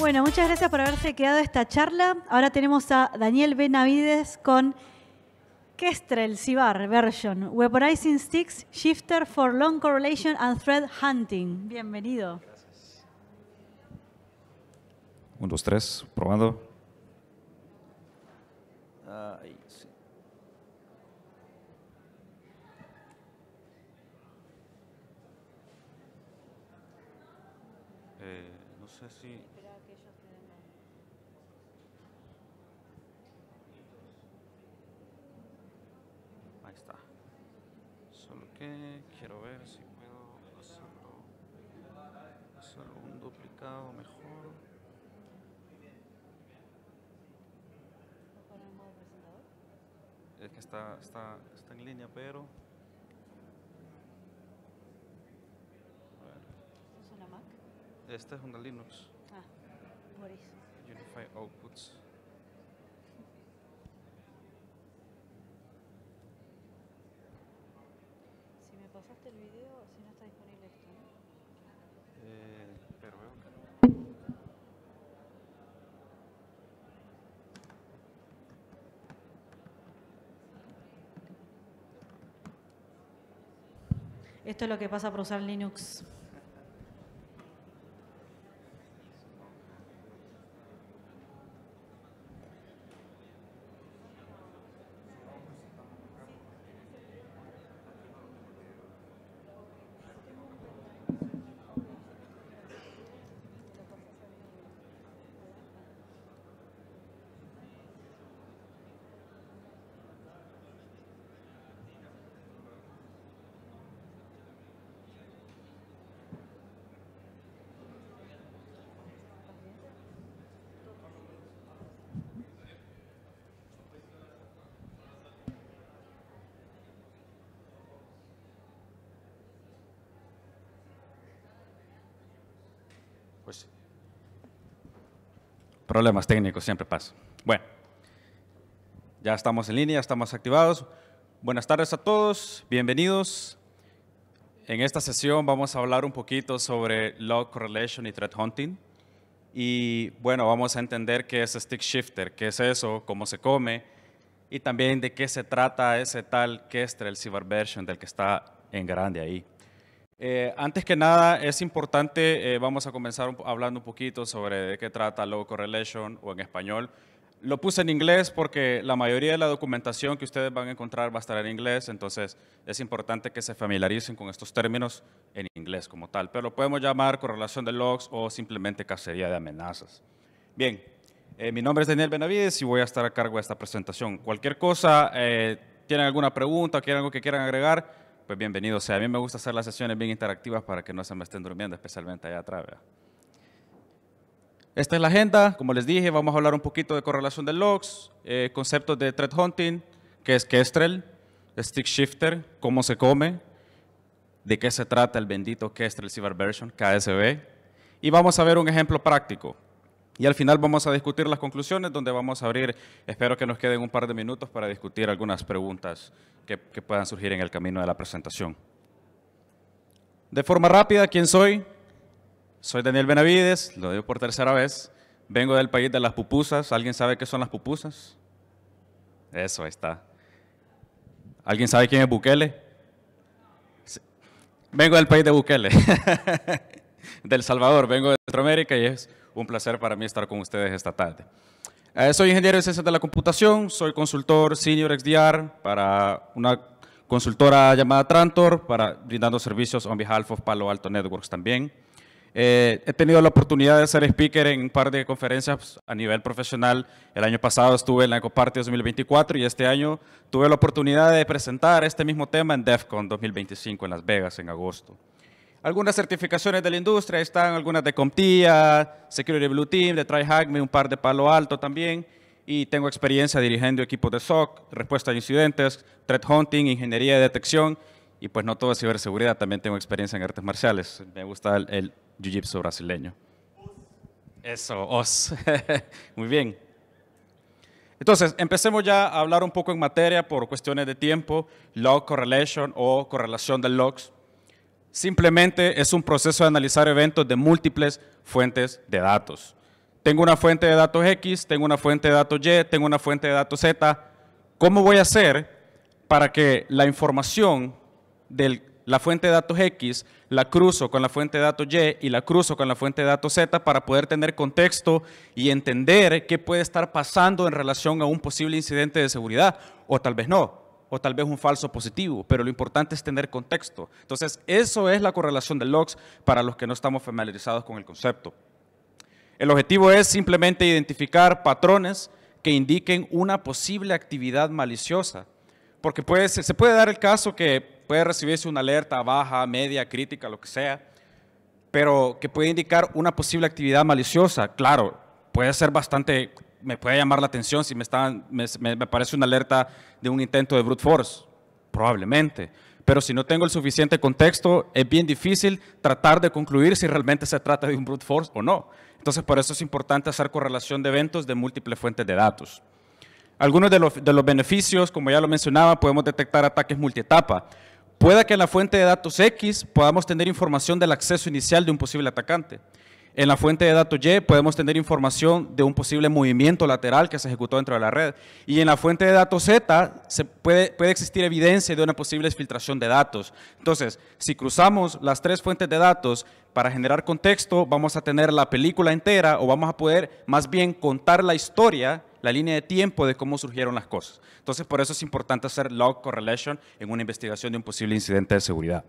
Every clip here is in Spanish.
Bueno, muchas gracias por haberse quedado esta charla. Ahora tenemos a Daniel Benavides con Kestrel Cibar Version, Weaponizing Sticks, Shifter for Long Correlation and Thread Hunting. Bienvenido. Gracias. 1, 2, 3, probando. Ahí, sí. No sé si... Ahí está. Solo que quiero ver si puedo hacerlo un duplicado mejor. Es que está en línea, pero... ¿Es una Mac? Este es una Linux. Ah, por eso. Unify Outputs. Si me pasaste el video, si no está disponible esto, ¿no? Pero veo que no. Esto es lo que pasa por usar Linux. Pues problemas técnicos siempre pasan. Bueno, ya estamos en línea, estamos activados. Buenas tardes a todos, bienvenidos. En esta sesión vamos a hablar un poquito sobre log correlation y thread hunting. Y bueno, vamos a entender qué es stick shifter, qué es eso, cómo se come y también de qué se trata ese tal Kestrel Cibar Version del que está en grande ahí. Antes que nada, es importante, vamos a comenzar hablando un poquito sobre de qué trata Log Correlation o en español. Lo puse en inglés porque la mayoría de la documentación que ustedes van a encontrar va a estar en inglés, entonces es importante que se familiaricen con estos términos en inglés como tal, pero lo podemos llamar correlación de logs o simplemente cacería de amenazas. Bien, mi nombre es Daniel Benavides y voy a estar a cargo de esta presentación. Cualquier cosa, tienen alguna pregunta, quieren algo que quieran agregar, pues bienvenido sea. A mí me gusta hacer las sesiones bien interactivas para que no se me estén durmiendo, especialmente allá atrás, ¿verdad? Esta es la agenda. Como les dije, vamos a hablar un poquito de correlación de logs, conceptos de thread hunting, qué es Kestrel, stick shifter, cómo se come, de qué se trata el bendito Kestrel Cibar Version, KSV, y vamos a ver un ejemplo práctico. Y al final vamos a discutir las conclusiones, donde vamos a abrir, espero que nos queden un par de minutos para discutir algunas preguntas que puedan surgir en el camino de la presentación. De forma rápida, ¿quién soy? Soy Daniel Benavides, lo digo por tercera vez. Vengo del país de las pupusas. ¿Alguien sabe qué son las pupusas? Eso, ahí está. ¿Alguien sabe quién es Bukele? Sí. Vengo del país de Bukele, del Salvador. Vengo de Centroamérica y es un placer para mí estar con ustedes esta tarde. Soy ingeniero en ciencias de la computación, soy consultor senior XDR para una consultora llamada Trantor, brindando servicios on behalf of Palo Alto Networks también. He tenido la oportunidad de ser speaker en un par de conferencias a nivel profesional. El año pasado estuve en la EcoParty 2024 y este año tuve la oportunidad de presentar este mismo tema en DEF CON 2025 en Las Vegas en agosto. Algunas certificaciones de la industria, ahí están algunas de CompTIA, Security Blue Team, de TryHackMe, un par de Palo Alto también. Y tengo experiencia dirigiendo equipos de SOC, respuesta a incidentes, threat hunting, ingeniería de detección. Y pues no todo es ciberseguridad, también tengo experiencia en artes marciales. Me gusta el jiu-jitsu brasileño. Eso, OS. Muy bien. Entonces, empecemos ya a hablar un poco en materia por cuestiones de tiempo. Log correlation o correlación de logs. Simplemente es un proceso de analizar eventos de múltiples fuentes de datos. tengo una fuente de datos X, tengo una fuente de datos Y, tengo una fuente de datos Z. ¿Cómo voy a hacer para que la información de la fuente de datos X la cruzo con la fuente de datos Y y la cruzo con la fuente de datos Z para poder tener contexto y entender qué puede estar pasando en relación a un posible incidente de seguridad? O tal vez no, o tal vez un falso positivo, pero lo importante es tener contexto. Entonces, eso es la correlación de logs para los que no estamos familiarizados con el concepto. El objetivo es simplemente identificar patrones que indiquen una posible actividad maliciosa, porque se puede dar el caso que puede recibirse una alerta baja, media, crítica, lo que sea, pero que puede indicar una posible actividad maliciosa. Claro, puede ser bastante, me puede llamar la atención si me parece una alerta de un intento de brute force, probablemente. Pero si no tengo el suficiente contexto, es bien difícil tratar de concluir si realmente se trata de un brute force o no. Entonces, por eso es importante hacer correlación de eventos de múltiples fuentes de datos. Algunos de los beneficios, como ya lo mencionaba, podemos detectar ataques multietapa. Puede que en la fuente de datos X podamos tener información del acceso inicial de un posible atacante. En la fuente de datos Y podemos tener información de un posible movimiento lateral que se ejecutó dentro de la red. Y en la fuente de datos Z puede existir evidencia de una posible exfiltración de datos. Entonces, si cruzamos las tres fuentes de datos para generar contexto, vamos a tener la película entera o vamos a poder más bien contar la historia, la línea de tiempo de cómo surgieron las cosas. Entonces, por eso es importante hacer log correlation en una investigación de un posible incidente de seguridad.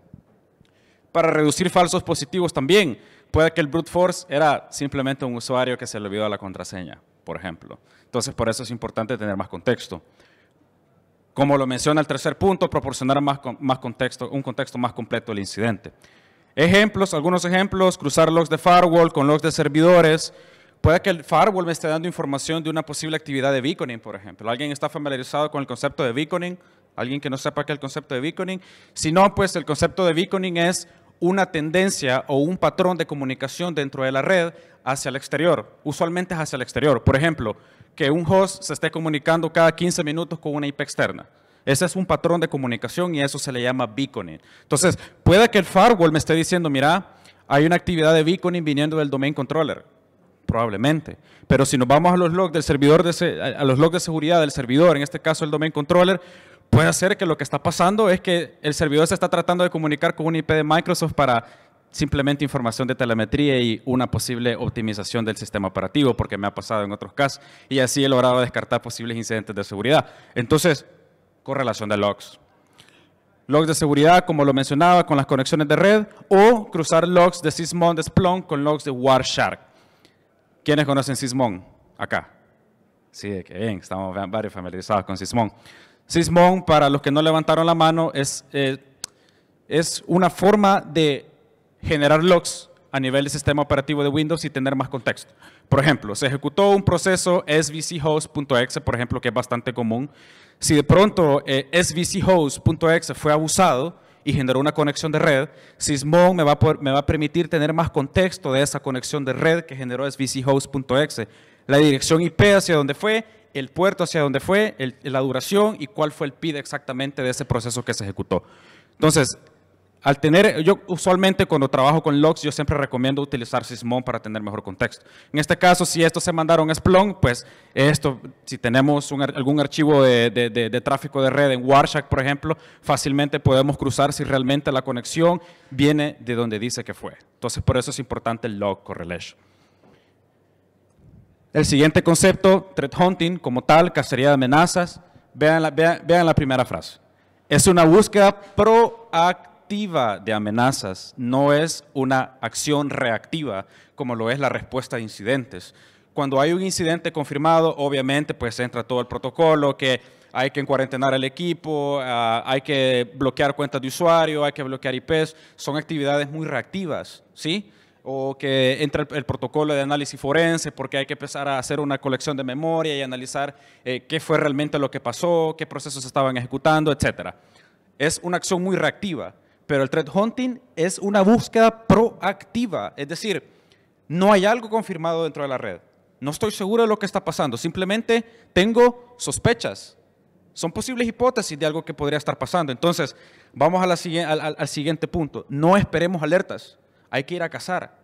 Para reducir falsos positivos también, puede que el brute force era simplemente un usuario que se le olvidó la contraseña, por ejemplo. Entonces, por eso es importante tener más contexto. Como lo menciona el tercer punto, proporcionar más contexto, un contexto más completo del incidente. Ejemplos, algunos ejemplos, cruzar logs de firewall con logs de servidores. Puede que el firewall me esté dando información de una posible actividad de beaconing, por ejemplo. ¿Alguien está familiarizado con el concepto de beaconing? ¿Alguien que no sepa qué es el concepto de beaconing? Si no, pues el concepto de beaconing es una tendencia o un patrón de comunicación dentro de la red hacia el exterior. Usualmente es hacia el exterior. Por ejemplo, que un host se esté comunicando cada 15 minutos con una IP externa. Ese es un patrón de comunicación y eso se le llama beaconing. Entonces, puede que el firewall me esté diciendo, mira, hay una actividad de beaconing viniendo del domain controller. Probablemente. Pero si nos vamos a los logs del servidor, a los logs de seguridad del servidor, en este caso el domain controller, puede ser que lo que está pasando es que el servidor se está tratando de comunicar con una IP de Microsoft para simplemente información de telemetría y una posible optimización del sistema operativo, porque me ha pasado en otros casos, y así he logrado descartar posibles incidentes de seguridad. Entonces, correlación de logs. Logs de seguridad, como lo mencionaba, con las conexiones de red, o cruzar logs de Sysmon de Splunk con logs de Wireshark. ¿Quiénes conocen Sysmon? Acá. Sí, qué bien, estamos varios familiarizados con Sysmon. Sysmon, para los que no levantaron la mano, es una forma de generar logs a nivel del sistema operativo de Windows y tener más contexto. Por ejemplo, se ejecutó un proceso svchost.exe, por ejemplo, que es bastante común. Si de pronto svchost.exe fue abusado y generó una conexión de red, Sysmon me va a permitir tener más contexto de esa conexión de red que generó svchost.exe. La dirección IP hacia dónde fue, el puerto hacia dónde fue, la duración y cuál fue el PID exactamente de ese proceso que se ejecutó. Entonces, yo usualmente cuando trabajo con logs, yo siempre recomiendo utilizar Sysmon para tener mejor contexto. En este caso, si estos se mandaron a Splunk, pues si tenemos algún archivo de tráfico de red en Wireshark, por ejemplo, fácilmente podemos cruzar si realmente la conexión viene de donde dice que fue. Entonces, por eso es importante el log correlation. El siguiente concepto, threat hunting, como tal, cacería de amenazas. Vean la primera frase. Es una búsqueda proactiva de amenazas, no es una acción reactiva, como lo es la respuesta a incidentes. Cuando hay un incidente confirmado, obviamente, pues entra todo el protocolo, que hay que encuarentenar el equipo, hay que bloquear cuentas de usuario, hay que bloquear IPs. Son actividades muy reactivas, ¿sí? O que entra el protocolo de análisis forense porque hay que empezar a hacer una colección de memoria y analizar qué fue realmente lo que pasó, qué procesos estaban ejecutando, etc. Es una acción muy reactiva, pero el threat hunting es una búsqueda proactiva, es decir, no hay algo confirmado dentro de la red, no estoy seguro de lo que está pasando, simplemente tengo sospechas, son posibles hipótesis de algo que podría estar pasando. Entonces, vamos al siguiente punto, no esperemos alertas. Hay que ir a cazar.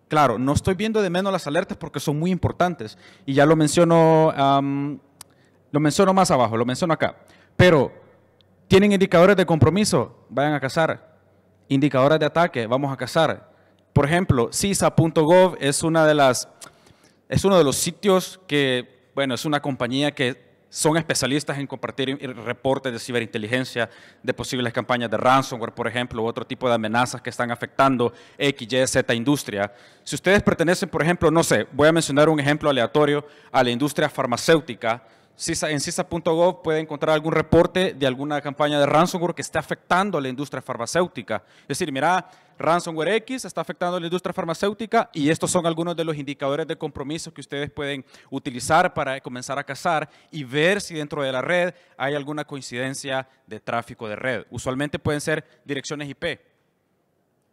Claro, no estoy viendo de menos las alertas porque son muy importantes y ya lo menciono más abajo, lo menciono acá. Pero, ¿tienen indicadores de compromiso? Vayan a cazar. Indicadores de ataque, vamos a cazar. Por ejemplo, CISA.gov es uno de los sitios que, bueno, es una compañía que son especialistas en compartir reportes de ciberinteligencia, de posibles campañas de ransomware, por ejemplo, u otro tipo de amenazas que están afectando X, Y, Z industria. Si ustedes pertenecen, por ejemplo, no sé, voy a mencionar un ejemplo aleatorio a la industria farmacéutica. En CISA.gov puede encontrar algún reporte de alguna campaña de ransomware que esté afectando a la industria farmacéutica. Es decir, mira, ransomware X está afectando a la industria farmacéutica y estos son algunos de los indicadores de compromiso que ustedes pueden utilizar para comenzar a cazar y ver si dentro de la red hay alguna coincidencia de tráfico de red. Usualmente pueden ser direcciones IP.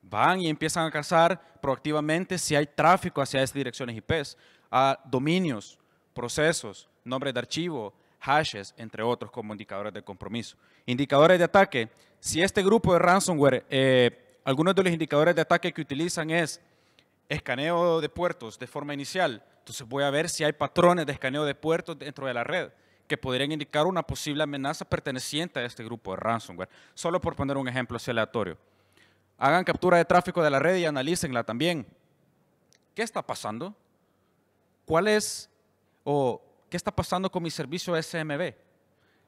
Van y empiezan a cazar proactivamente si hay tráfico hacia esas direcciones IP, a dominios, procesos, nombres de archivo, hashes, entre otros como indicadores de compromiso. Indicadores de ataque. Si este grupo de ransomware, algunos de los indicadores de ataque que utilizan es escaneo de puertos de forma inicial, entonces voy a ver si hay patrones de escaneo de puertos dentro de la red que podrían indicar una posible amenaza perteneciente a este grupo de ransomware. Solo por poner un ejemplo así aleatorio. Hagan captura de tráfico de la red y analícenla también. ¿Qué está pasando? ¿Qué está pasando con mi servicio SMB?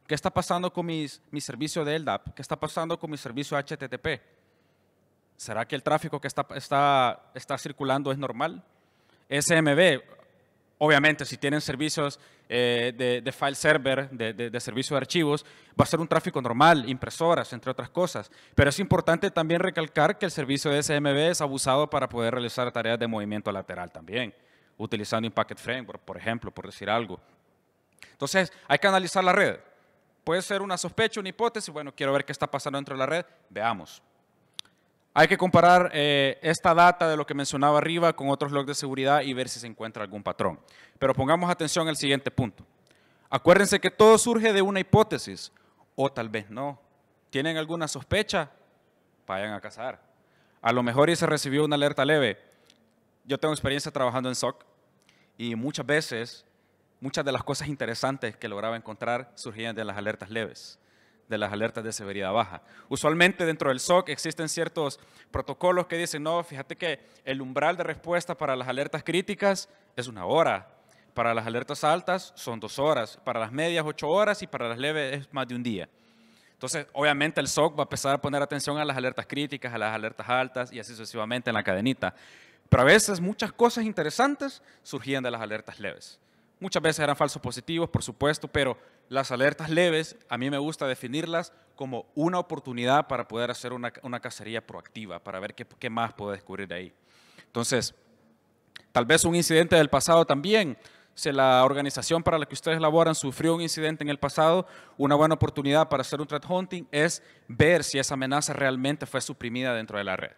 ¿Qué está pasando con mi servicio de LDAP? ¿Qué está pasando con mi servicio HTTP? ¿Será que el tráfico que está circulando es normal? SMB, obviamente, si tienen servicios de file server, de servicio de archivos, va a ser un tráfico normal, impresoras, entre otras cosas. Pero es importante también recalcar que el servicio de SMB es abusado para poder realizar tareas de movimiento lateral también, utilizando Packet Framework, por ejemplo, por decir algo. Entonces, hay que analizar la red. Puede ser una sospecha, una hipótesis, bueno, quiero ver qué está pasando dentro de la red, veamos. Hay que comparar esta data de lo que mencionaba arriba con otros logs de seguridad y ver si se encuentra algún patrón. Pero pongamos atención al siguiente punto. Acuérdense que todo surge de una hipótesis, o tal vez no. ¿Tienen alguna sospecha? Vayan a cazar. A lo mejor y se recibió una alerta leve. Yo tengo experiencia trabajando en SOC y muchas veces, muchas de las cosas interesantes que lograba encontrar surgían de las alertas leves, de las alertas de severidad baja. Usualmente dentro del SOC existen ciertos protocolos que dicen, no, fíjate que el umbral de respuesta para las alertas críticas es 1 hora, para las alertas altas son 2 horas, para las medias 8 horas y para las leves es más de un día. Entonces, obviamente el SOC va a empezar a poner atención a las alertas críticas, a las alertas altas y así sucesivamente en la cadenita. Pero a veces muchas cosas interesantes surgían de las alertas leves. Muchas veces eran falsos positivos, por supuesto, pero las alertas leves, a mí me gusta definirlas como una oportunidad para poder hacer una cacería proactiva, para ver qué más puedo descubrir de ahí. Entonces, tal vez un incidente del pasado también. Si la organización para la que ustedes laboran sufrió un incidente en el pasado, una buena oportunidad para hacer un threat hunting es ver si esa amenaza realmente fue suprimida dentro de la red.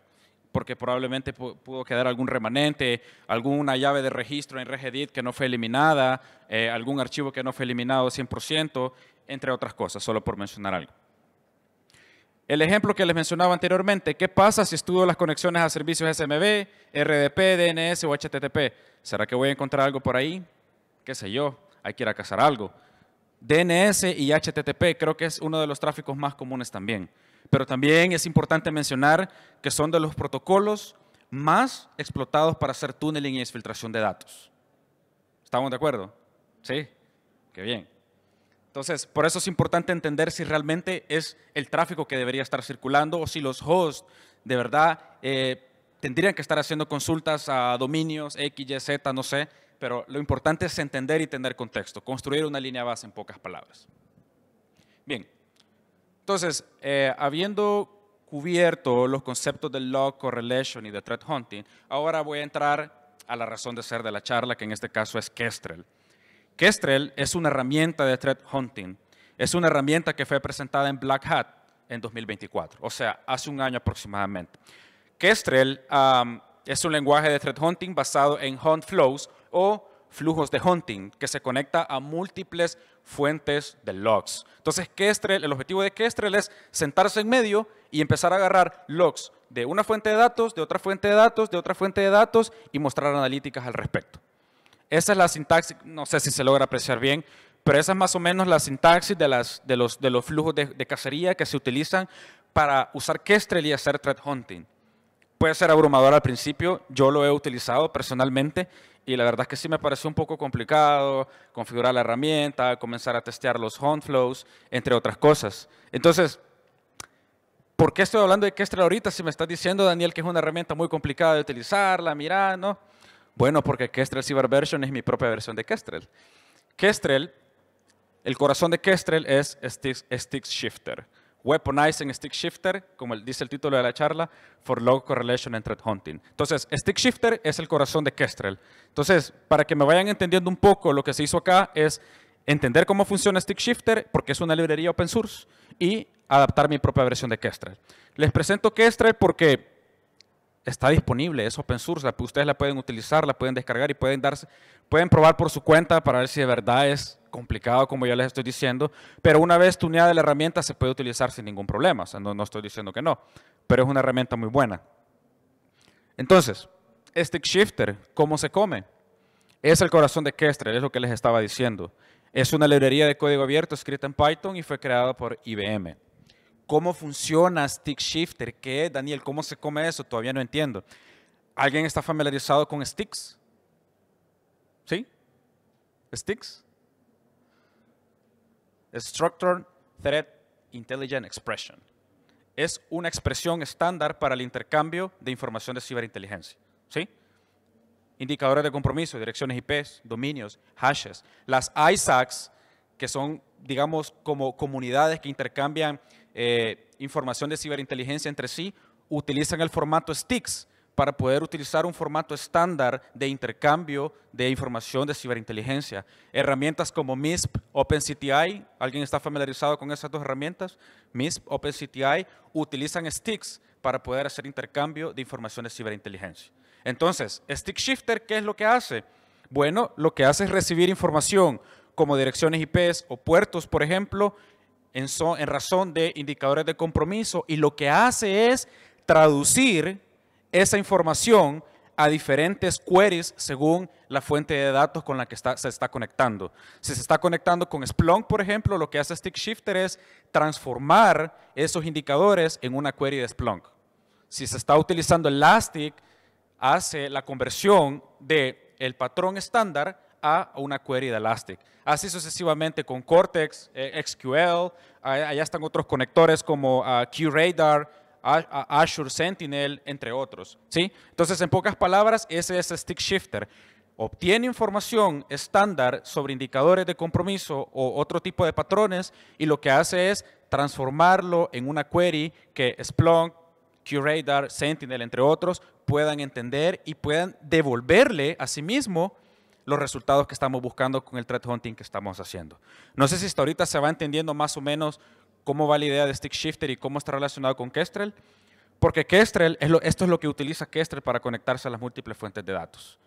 Porque probablemente pudo quedar algún remanente, alguna llave de registro en Regedit que no fue eliminada, algún archivo que no fue eliminado 100%, entre otras cosas, solo por mencionar algo. El ejemplo que les mencionaba anteriormente, ¿qué pasa si estudio las conexiones a servicios SMB, RDP, DNS o HTTP? ¿Será que voy a encontrar algo por ahí? ¿Qué sé yo? Hay que ir a cazar algo. DNS y HTTP creo que es uno de los tráficos más comunes también. Pero también es importante mencionar que son de los protocolos más explotados para hacer tunneling y exfiltración de datos. ¿Estamos de acuerdo? ¿Sí? Qué bien. Entonces, por eso es importante entender si realmente es el tráfico que debería estar circulando o si los hosts de verdad tendrían que estar haciendo consultas a dominios X, Y, Z, no sé, pero lo importante es entender y tener contexto, construir una línea base en pocas palabras. Bien. Entonces, habiendo cubierto los conceptos del log correlation y de threat hunting, ahora voy a entrar a la razón de ser de la charla, que en este caso es Kestrel. Kestrel es una herramienta de threat hunting. Es una herramienta que fue presentada en Black Hat en 2024, o sea, hace un año aproximadamente. Kestrel es un lenguaje de threat hunting basado en hunt flows o flujos de hunting que se conecta a múltiples fuentes de logs. Entonces, el objetivo de Kestrel es sentarse en medio y empezar a agarrar logs de una fuente de datos, de otra fuente de datos, de otra fuente de datos y mostrar analíticas al respecto. Esa es la sintaxis, no sé si se logra apreciar bien, pero esa es más o menos la sintaxis de los flujos de cacería que se utilizan para usar Kestrel y hacer threat hunting. Puede ser abrumador al principio, yo lo he utilizado personalmente y la verdad es que sí me pareció un poco complicado configurar la herramienta, comenzar a testear los hunt flows, entre otras cosas. Entonces, ¿por qué estoy hablando de Kestrel ahorita si me estás diciendo, Daniel, que es una herramienta muy complicada de utilizarla, mira, no? Bueno, porque Kestrel Cyber Version es mi propia versión de Kestrel. Kestrel, el corazón de Kestrel es Stick Shifter. Weaponizing Stick Shifter, como dice el título de la charla, for Log Correlation and Threat Hunting. Entonces, Stick Shifter es el corazón de Kestrel. Entonces, para que me vayan entendiendo un poco, lo que se hizo acá es entender cómo funciona Stick Shifter, porque es una librería open source, y adaptar mi propia versión de Kestrel. Les presento Kestrel porque está disponible, es open source, ustedes la pueden utilizar, la pueden descargar y pueden probar por su cuenta para ver si de verdad es complicado como yo les estoy diciendo, pero una vez tuneada la herramienta se puede utilizar sin ningún problema, o sea, no estoy diciendo que no, pero es una herramienta muy buena. Entonces, Stick Shifter, ¿cómo se come? Es el corazón de Kestrel, es lo que les estaba diciendo. Es una librería de código abierto escrita en Python y fue creada por IBM. ¿Cómo funciona Stick Shifter? ¿Qué es, Daniel? ¿Cómo se come eso? Todavía no entiendo. ¿Alguien está familiarizado con sticks? ¿Sí? ¿Sticks? Structured Threat Intelligent Expression. Es una expresión estándar para el intercambio de información de ciberinteligencia. ¿Sí? Indicadores de compromiso, direcciones IP, dominios, hashes. Las ISACs, que son, digamos, como comunidades que intercambian información de ciberinteligencia entre sí, utilizan el formato STIX para poder utilizar un formato estándar de intercambio de información de ciberinteligencia. Herramientas como MISP, OpenCTI, ¿alguien está familiarizado con esas dos herramientas? MISP, OpenCTI, utilizan STIX para poder hacer intercambio de información de ciberinteligencia. Entonces, Stick Shifter, ¿qué es lo que hace? Bueno, lo que hace es recibir información como direcciones IP o puertos, por ejemplo, en razón de indicadores de compromiso, y lo que hace es traducir esa información a diferentes queries según la fuente de datos con la que se está conectando. Si se está conectando con Splunk, por ejemplo, lo que hace Stick Shifter es transformar esos indicadores en una query de Splunk. Si se está utilizando Elastic, hace la conversión del patrón estándar a una query de Elastic. Así sucesivamente con Cortex, SQL, allá están otros conectores como QRadar, Azure Sentinel, entre otros. ¿Sí? Entonces, en pocas palabras, ese es Stick Shifter. Obtiene información estándar sobre indicadores de compromiso o otro tipo de patrones y lo que hace es transformarlo en una query que Splunk, QRadar, Sentinel, entre otros, puedan entender y puedan devolverle a sí mismo los resultados que estamos buscando con el threat hunting que estamos haciendo. No sé si hasta ahorita se va entendiendo más o menos cómo va la idea de Stick Shifter y cómo está relacionado con Kestrel, porque Kestrel, esto es lo que utiliza Kestrel para conectarse a las múltiples fuentes de datos.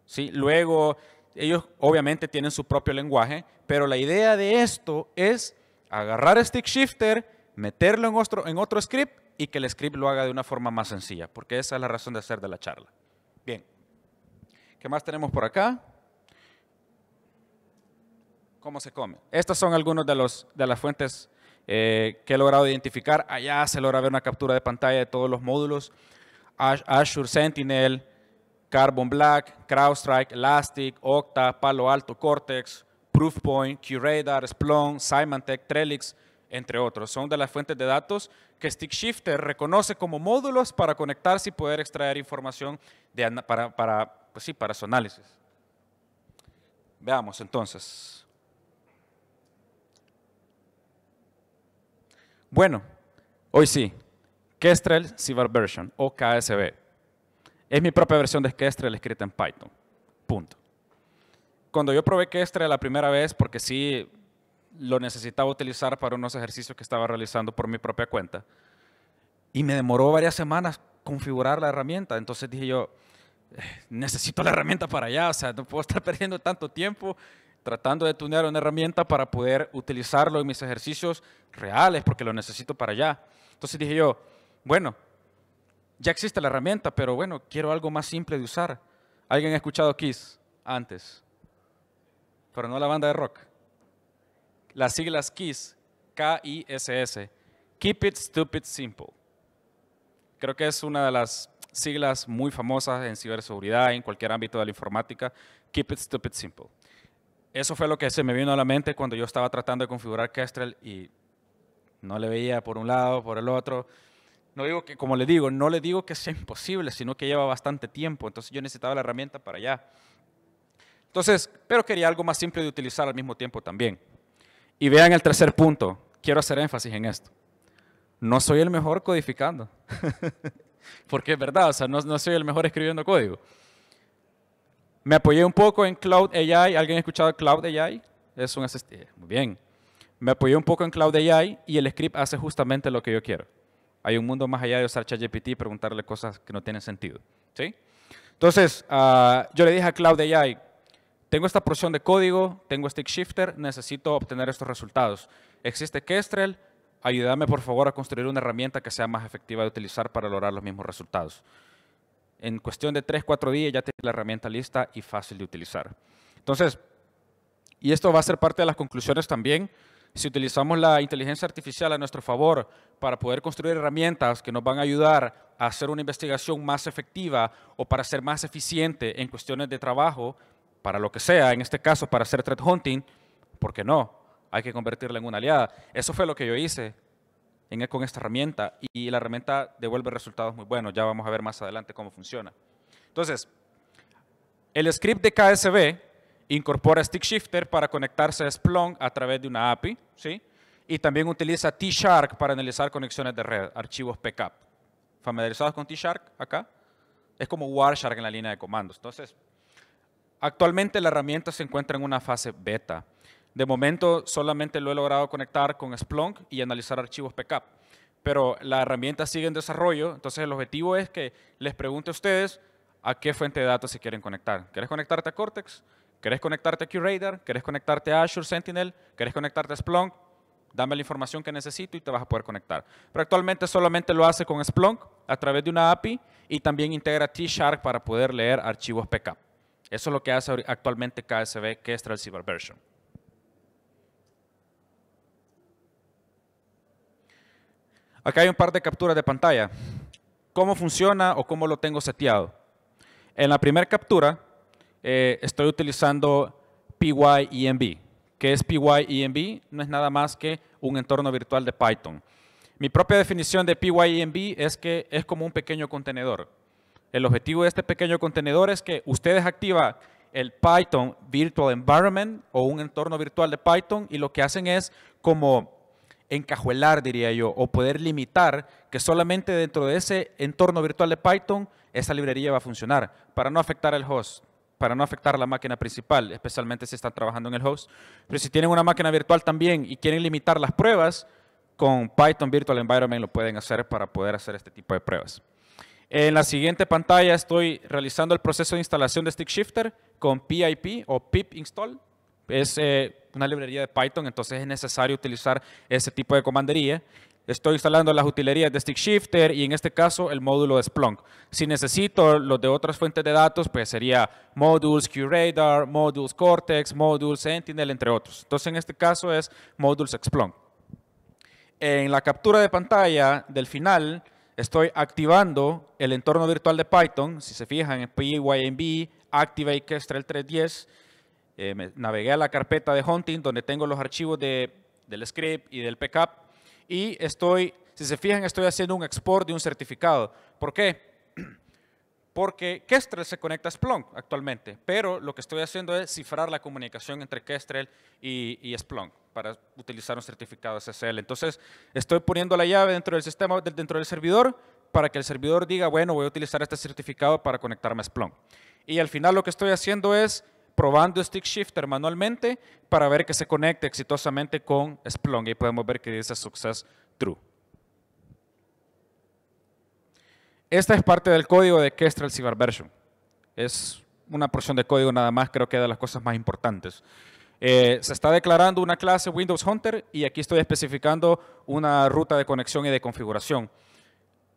¿Sí? Luego, ellos obviamente tienen su propio lenguaje, pero la idea de esto es agarrar Stick Shifter, meterlo en otro script y que el script lo haga de una forma más sencilla, porque esa es la razón de ser de la charla. Bien, ¿qué más tenemos por acá? ¿Cómo se come? Estas son algunas de las fuentes que he logrado identificar. Allá se logra ver una captura de pantalla de todos los módulos. Azure Sentinel, Carbon Black, CrowdStrike, Elastic, Okta, Palo Alto, Cortex, Proofpoint, QRadar, Splunk, Symantec, Trellix, entre otros. Son de las fuentes de datos que Stick Shifter reconoce como módulos para conectarse y poder extraer información para su análisis. Veamos entonces. Bueno, hoy sí, Kestrel Cyber Version o KSV. Es mi propia versión de Kestrel escrita en Python. Punto. Cuando yo probé Kestrel la primera vez, porque sí lo necesitaba utilizar para unos ejercicios que estaba realizando por mi propia cuenta, y me demoró varias semanas configurar la herramienta, entonces dije yo, necesito la herramienta para allá, o sea, no puedo estar perdiendo tanto tiempo tratando de tunear una herramienta para poder utilizarlo en mis ejercicios reales, porque lo necesito para allá. Entonces dije yo, bueno, ya existe la herramienta, pero bueno, quiero algo más simple de usar. ¿Alguien ha escuchado KISS antes? Pero no la banda de rock. Las siglas KISS, K-I-S-S, Keep It Stupid Simple. Creo que es una de las siglas muy famosas en ciberseguridad, en cualquier ámbito de la informática. Keep It Stupid Simple. Eso fue lo que se me vino a la mente cuando yo estaba tratando de configurar Kestrel y no le veía por un lado, por el otro. No digo que, como le digo, no le digo que sea imposible, sino que lleva bastante tiempo. Entonces yo necesitaba la herramienta para allá. Entonces, pero quería algo más simple de utilizar al mismo tiempo también. Y vean el tercer punto. Quiero hacer énfasis en esto. No soy el mejor codificando. Porque es verdad, o sea, no soy el mejor escribiendo código. Me apoyé un poco en Cloud AI. ¿Alguien ha escuchado Cloud AI? Es un asistente. Muy bien. Me apoyé un poco en Cloud AI y el script hace justamente lo que yo quiero. Hay un mundo más allá de usar ChatGPT y preguntarle cosas que no tienen sentido. ¿Sí? Entonces, yo le dije a Cloud AI, tengo esta porción de código, tengo Stick Shifter, necesito obtener estos resultados. Existe Kestrel, ayúdame por favor a construir una herramienta que sea más efectiva de utilizar para lograr los mismos resultados. En cuestión de 3-4 días ya tiene la herramienta lista y fácil de utilizar. Entonces, y esto va a ser parte de las conclusiones también, si utilizamos la inteligencia artificial a nuestro favor para poder construir herramientas que nos van a ayudar a hacer una investigación más efectiva o para ser más eficiente en cuestiones de trabajo, para lo que sea, en este caso para hacer threat hunting, ¿por qué no? Hay que convertirla en una aliada. Eso fue lo que yo hice con esta herramienta y la herramienta devuelve resultados muy buenos. Ya vamos a ver más adelante cómo funciona. Entonces, el script de KSB incorpora Stick Shifter para conectarse a Splunk a través de una API, ¿sí? Y también utiliza T-Shark para analizar conexiones de red, archivos PCAP. ¿Familiarizados con T-Shark acá? Es como Wireshark en la línea de comandos. Entonces, actualmente la herramienta se encuentra en una fase beta. De momento solamente lo he logrado conectar con Splunk y analizar archivos PCAP. Pero la herramienta sigue en desarrollo, entonces el objetivo es que les pregunte a ustedes a qué fuente de datos se quieren conectar. ¿Quieres conectarte a Cortex? ¿Querés conectarte a QRadar? ¿Querés conectarte a Azure Sentinel? ¿Querés conectarte a Splunk? Dame la información que necesito y te vas a poder conectar. Pero actualmente solamente lo hace con Splunk a través de una API y también integra T-Shark para poder leer archivos PCAP. Eso es lo que hace actualmente KSB, Kestrel Cyber Version. Acá hay un par de capturas de pantalla. ¿Cómo funciona o cómo lo tengo seteado? En la primera captura, estoy utilizando PyEnv. ¿Qué es PyEnv? No es nada más que un entorno virtual de Python. Mi propia definición de PyEnv es que es como un pequeño contenedor. El objetivo de este pequeño contenedor es que ustedes activan el Python Virtual Environment o un entorno virtual de Python y lo que hacen es como encajuelar, diría yo, o poder limitar que solamente dentro de ese entorno virtual de Python esa librería va a funcionar para no afectar el host, para no afectar la máquina principal, especialmente si están trabajando en el host. Pero si tienen una máquina virtual también y quieren limitar las pruebas, con Python Virtual Environment lo pueden hacer para poder hacer este tipo de pruebas. En la siguiente pantalla estoy realizando el proceso de instalación de Stick Shifter con PIP o pip install. Es una librería de Python, entonces es necesario utilizar ese tipo de comandería. Estoy instalando las utilerías de Stick Shifter y en este caso el módulo de Splunk. Si necesito los de otras fuentes de datos, pues sería Modules QRadar, Modules Cortex, Modules Sentinel, entre otros. Entonces en este caso es Modules Splunk. En la captura de pantalla del final estoy activando el entorno virtual de Python. Si se fijan en PyEnv, Activate Kestrel 3.10, navegué a la carpeta de Hunting donde tengo los archivos del script y del PCAP. Y si se fijan, estoy haciendo un export de un certificado. ¿Por qué? Porque Kestrel se conecta a Splunk actualmente, pero lo que estoy haciendo es cifrar la comunicación entre Kestrel y Splunk para utilizar un certificado SSL. Entonces, estoy poniendo la llave dentro del sistema, dentro del servidor, para que el servidor diga, bueno, voy a utilizar este certificado para conectarme a Splunk. Y al final lo que estoy haciendo es probando Stick Shifter manualmente para ver que se conecte exitosamente con Splunk. Y podemos ver que dice Success True. Esta es parte del código de Kestrel Cyber Version. Es una porción de código nada más, creo que de las cosas más importantes. Se está declarando una clase Windows Hunter y aquí estoy especificando una ruta de conexión y de configuración.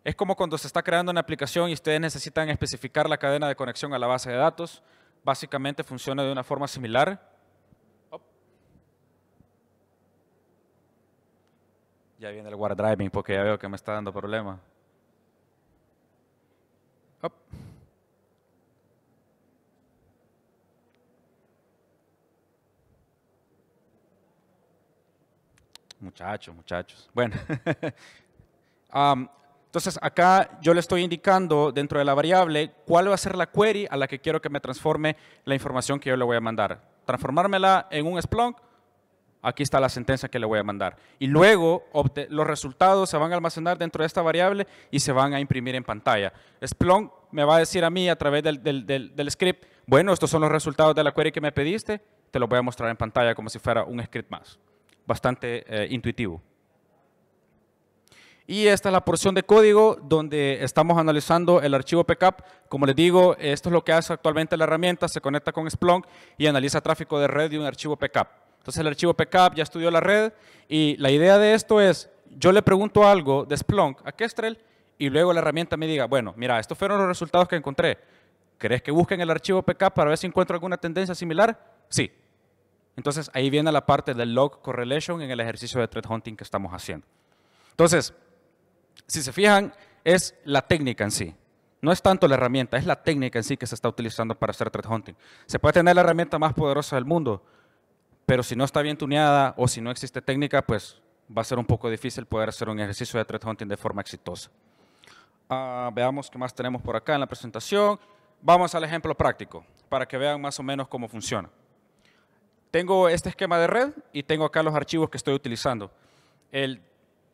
Es como cuando se está creando una aplicación y ustedes necesitan especificar la cadena de conexión a la base de datos. Básicamente funciona de una forma similar. Ya viene el war driving porque ya veo que me está dando problema. Muchachos. Bueno, entonces acá yo le estoy indicando dentro de la variable cuál va a ser la query a la que quiero que me transforme la información que yo le voy a mandar. Transformármela en un Splunk, aquí está la sentencia que le voy a mandar. Y luego los resultados se van a almacenar dentro de esta variable y se van a imprimir en pantalla. Splunk me va a decir a mí a través del script, bueno, estos son los resultados de la query que me pediste, te los voy a mostrar en pantalla como si fuera un script más. Bastante intuitivo. Y esta es la porción de código donde estamos analizando el archivo PCAP. Como les digo, esto es lo que hace actualmente la herramienta, se conecta con Splunk y analiza tráfico de red de un archivo PCAP. Entonces el archivo PCAP ya estudió la red y la idea de esto es, yo le pregunto algo de Splunk a Kestrel y luego la herramienta me diga, bueno, mira, estos fueron los resultados que encontré. ¿Querés que busquen el archivo PCAP para ver si encuentro alguna tendencia similar? Sí. Entonces, ahí viene la parte del log correlation en el ejercicio de threat hunting que estamos haciendo. Entonces, si se fijan, es la técnica en sí. No es tanto la herramienta, es la técnica en sí que se está utilizando para hacer threat hunting. Se puede tener la herramienta más poderosa del mundo, pero si no está bien tuneada o si no existe técnica, pues va a ser un poco difícil poder hacer un ejercicio de threat hunting de forma exitosa. Veamos qué más tenemos por acá en la presentación. Vamos al ejemplo práctico, para que vean más o menos cómo funciona. Tengo este esquema de red y tengo acá los archivos que estoy utilizando. El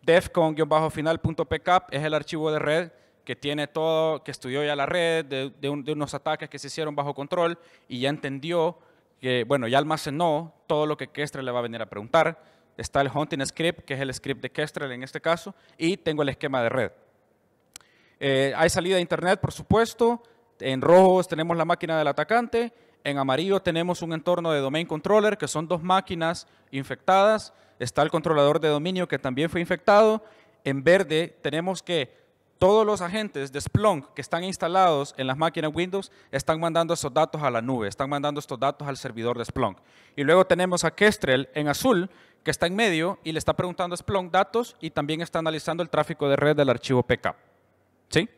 defcon-final.pcap es el archivo de red que tiene todo, que estudió ya la red, de unos ataques que se hicieron bajo control y ya entendió que, bueno, ya almacenó todo lo que Kestrel le va a venir a preguntar. Está el hunting script, que es el script de Kestrel en este caso, y tengo el esquema de red. Hay salida a internet, por supuesto. En rojo tenemos la máquina del atacante. En amarillo tenemos un entorno de domain controller, que son dos máquinas infectadas. Está el controlador de dominio, que también fue infectado. En verde tenemos que todos los agentes de Splunk que están instalados en las máquinas Windows están mandando esos datos a la nube, están mandando estos datos al servidor de Splunk. Y luego tenemos a Kestrel en azul, que está en medio y le está preguntando a Splunk datos y también está analizando el tráfico de red del archivo PCAP. ¿Sí?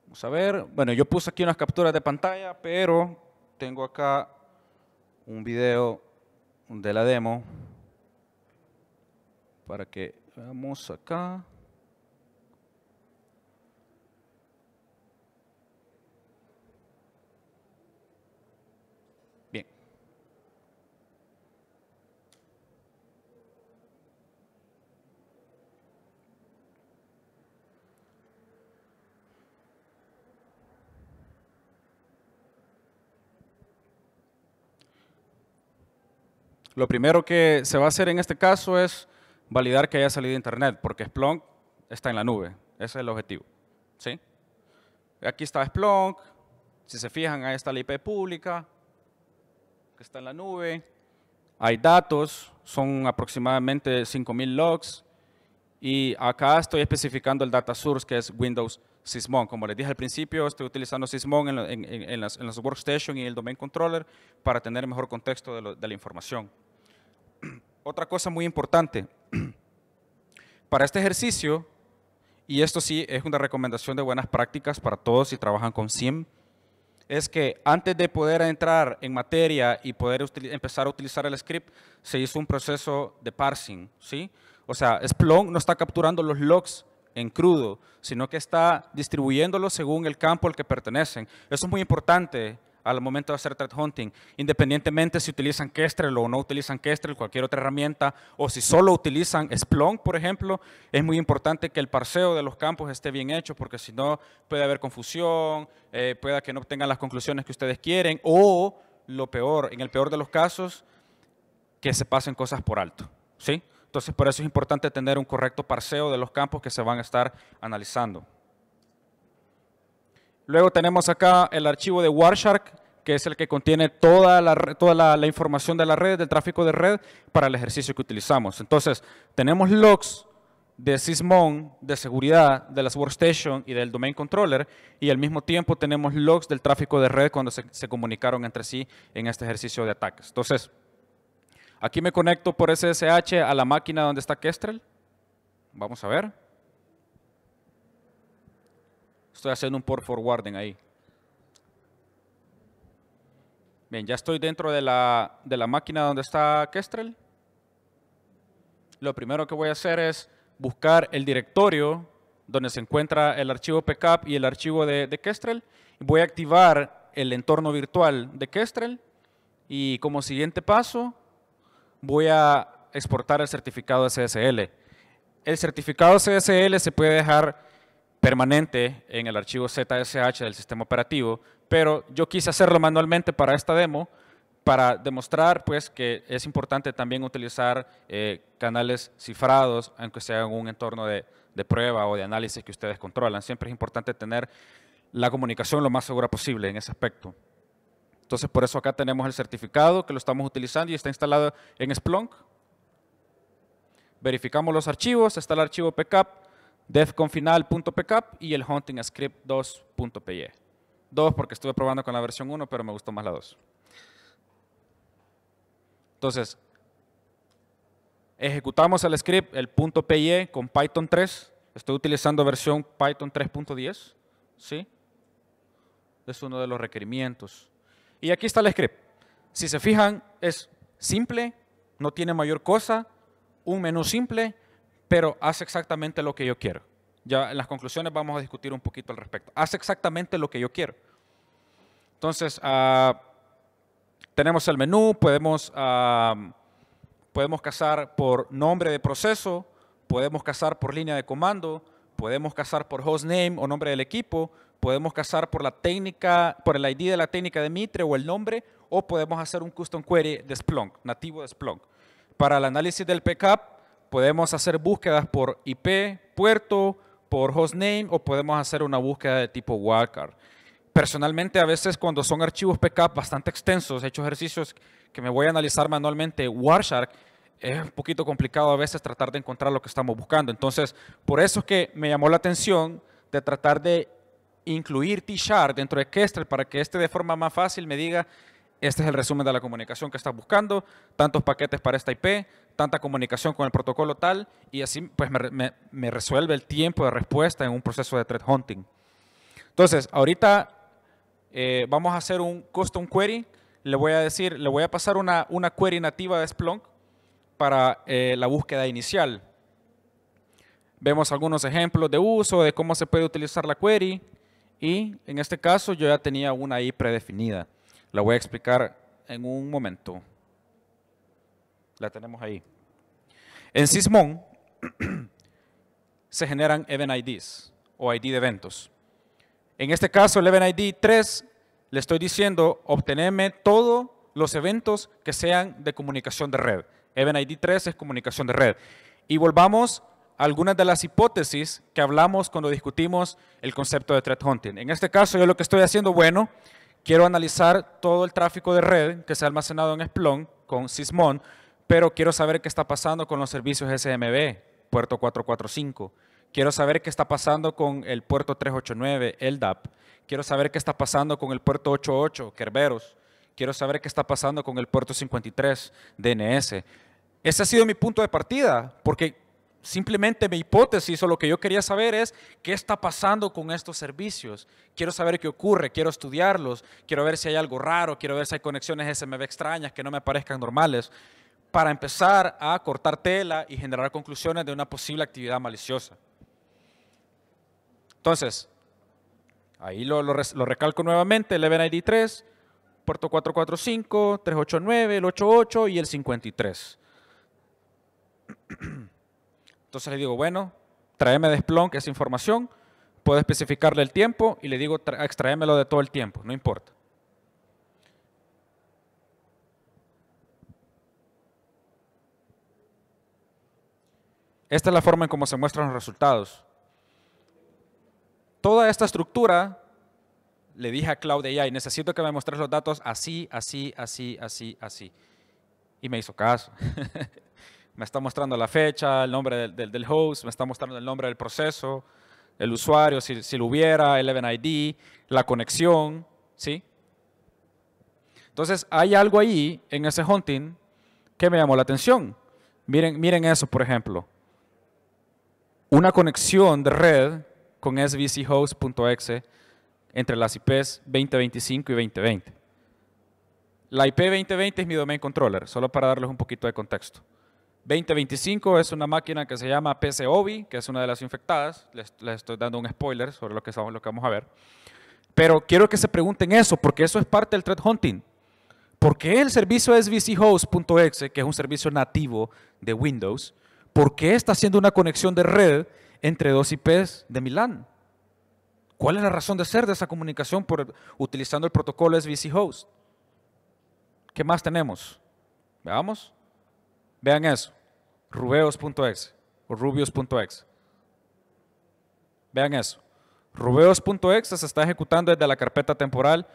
Vamos a ver, bueno, yo puse aquí unas capturas de pantalla, pero tengo acá un video de la demo para que veamos acá. Bien. Lo primero que se va a hacer en este caso es validar que haya salido de internet, porque Splunk está en la nube. Ese es el objetivo. ¿Sí? Aquí está Splunk. Si se fijan, ahí está la IP pública, que está en la nube. Hay datos, son aproximadamente 5,000 logs. Y acá estoy especificando el data source, que es Windows Sysmon. Como les dije al principio, estoy utilizando Sysmon en las workstations y el domain controller para tener mejor contexto de la información. Otra cosa muy importante, para este ejercicio, y esto sí es una recomendación de buenas prácticas para todos si trabajan con SIEM, es que antes de poder entrar en materia y poder empezar a utilizar el script, se hizo un proceso de parsing, ¿sí? O sea, Splunk no está capturando los logs en crudo, sino que está distribuyéndolos según el campo al que pertenecen. Eso es muy importante al momento de hacer threat hunting, independientemente si utilizan Kestrel o no utilizan Kestrel, cualquier otra herramienta, o si solo utilizan Splunk, por ejemplo, es muy importante que el parseo de los campos esté bien hecho, porque si no puede haber confusión, pueda que no obtengan las conclusiones que ustedes quieren, o lo peor, en el peor de los casos, que se pasen cosas por alto, ¿sí? Entonces, por eso es importante tener un correcto parseo de los campos que se van a estar analizando. Luego tenemos acá el archivo de Wireshark, que es el que contiene toda la información de la red, del tráfico de red, para el ejercicio que utilizamos. Entonces, tenemos logs de Sysmon, de seguridad, de las workstation y del domain controller, y al mismo tiempo tenemos logs del tráfico de red cuando se comunicaron entre sí en este ejercicio de ataques. Entonces, aquí me conecto por SSH a la máquina donde está Kestrel. Vamos a ver. Estoy haciendo un port forwarding ahí. Bien, ya estoy dentro de la máquina donde está Kestrel. Lo primero que voy a hacer es buscar el directorio donde se encuentra el archivo pcap y el archivo de Kestrel. Voy a activar el entorno virtual de Kestrel y como siguiente paso voy a exportar el certificado SSL. El certificado SSL se puede dejar permanente en el archivo ZSH del sistema operativo, pero yo quise hacerlo manualmente para esta demo para demostrar pues, que es importante también utilizar canales cifrados, aunque sea en un entorno de prueba o de análisis que ustedes controlan. Siempre es importante tener la comunicación lo más segura posible en ese aspecto. Entonces, por eso acá tenemos el certificado que lo estamos utilizando y está instalado en Splunk. Verificamos los archivos, está el archivo pcap, defconfinal.pcap y el hunting script 2.py. 2 porque estuve probando con la versión 1, pero me gustó más la 2. Entonces, ejecutamos el script, el .py con Python 3. Estoy utilizando versión Python 3.10. ¿Sí? Es uno de los requerimientos. Y aquí está el script. Si se fijan, es simple, no tiene mayor cosa, un menú simple, pero hace exactamente lo que yo quiero. Ya en las conclusiones vamos a discutir un poquito al respecto. Hace exactamente lo que yo quiero. Entonces, tenemos el menú, podemos cazar por nombre de proceso, podemos cazar por línea de comando, podemos cazar por hostname o nombre del equipo, podemos cazar por la técnica, por el ID de la técnica de Mitre o el nombre, o podemos hacer un custom query de Splunk, nativo de Splunk. Para el análisis del pcap, podemos hacer búsquedas por IP, puerto, por hostname, o podemos hacer una búsqueda de tipo wildcard. Personalmente, a veces cuando son archivos pcap bastante extensos, he hecho ejercicios que me voy a analizar manualmente, Wireshark, es un poquito complicado a veces tratar de encontrar lo que estamos buscando. Entonces, por eso es que me llamó la atención de tratar de incluir T-Shard dentro de Kestrel para que de forma más fácil me diga, este es el resumen de la comunicación que estás buscando, tantos paquetes para esta IP, tanta comunicación con el protocolo tal, y así pues me resuelve el tiempo de respuesta en un proceso de threat hunting. Entonces, ahorita vamos a hacer un custom query. Le voy a pasar una query nativa de Splunk para la búsqueda inicial. Vemos algunos ejemplos de uso, de cómo se puede utilizar la query. Y en este caso yo ya tenía una ahí predefinida. La voy a explicar en un momento. La tenemos ahí. En Sysmon se generan event IDs o ID de eventos. En este caso, el Event ID 3, le estoy diciendo, obteneme todos los eventos que sean de comunicación de red. Event ID 3 es comunicación de red. Y volvamos a algunas de las hipótesis que hablamos cuando discutimos el concepto de threat hunting. En este caso, yo lo que estoy haciendo, bueno, quiero analizar todo el tráfico de red que se ha almacenado en Splunk con Sysmon, pero quiero saber qué está pasando con los servicios SMB, puerto 445. Quiero saber qué está pasando con el puerto 389, LDAP. Quiero saber qué está pasando con el puerto 88, Kerberos. Quiero saber qué está pasando con el puerto 53, DNS. Ese ha sido mi punto de partida, porque simplemente mi hipótesis o lo que yo quería saber es qué está pasando con estos servicios. Quiero saber qué ocurre, quiero estudiarlos, quiero ver si hay algo raro, quiero ver si hay conexiones SMB extrañas que no me parezcan normales, para empezar a cortar tela y generar conclusiones de una posible actividad maliciosa. Entonces, ahí lo recalco nuevamente, el Event ID 3, puerto 445, 389, el 88 y el 53. Entonces le digo, bueno, tráeme de Splunk esa información, puedo especificarle el tiempo y le digo, extráemelo de todo el tiempo, no importa. Esta es la forma en cómo se muestran los resultados. Toda esta estructura, le dije a Cloud AI, necesito que me muestres los datos así, así, así, así, así. Y me hizo caso. Me está mostrando la fecha, el nombre del host, me está mostrando el nombre del proceso, el usuario, si lo hubiera, el event ID, la conexión, ¿sí? Entonces, hay algo ahí en ese hunting que me llamó la atención. Miren eso, por ejemplo. Una conexión de red con svchost.exe entre las IPs 2025 y 2020. La IP 2020 es mi domain controller, solo para darles un poquito de contexto. 2025 es una máquina que se llama PCOBI, que es una de las infectadas. Les estoy dando un spoiler sobre lo que vamos a ver. Pero quiero que se pregunten eso, porque eso es parte del threat hunting. ¿Por qué el servicio svchost.exe, que es un servicio nativo de Windows, por qué está haciendo una conexión de red entre dos IPs de Milán? ¿Cuál es la razón de ser de esa comunicación utilizando el protocolo svchost? ¿Qué más tenemos? Veamos. Vean eso. Rubeos.exe o rubios.exe. Vean eso. Rubeos.exe se está ejecutando desde la carpeta temporal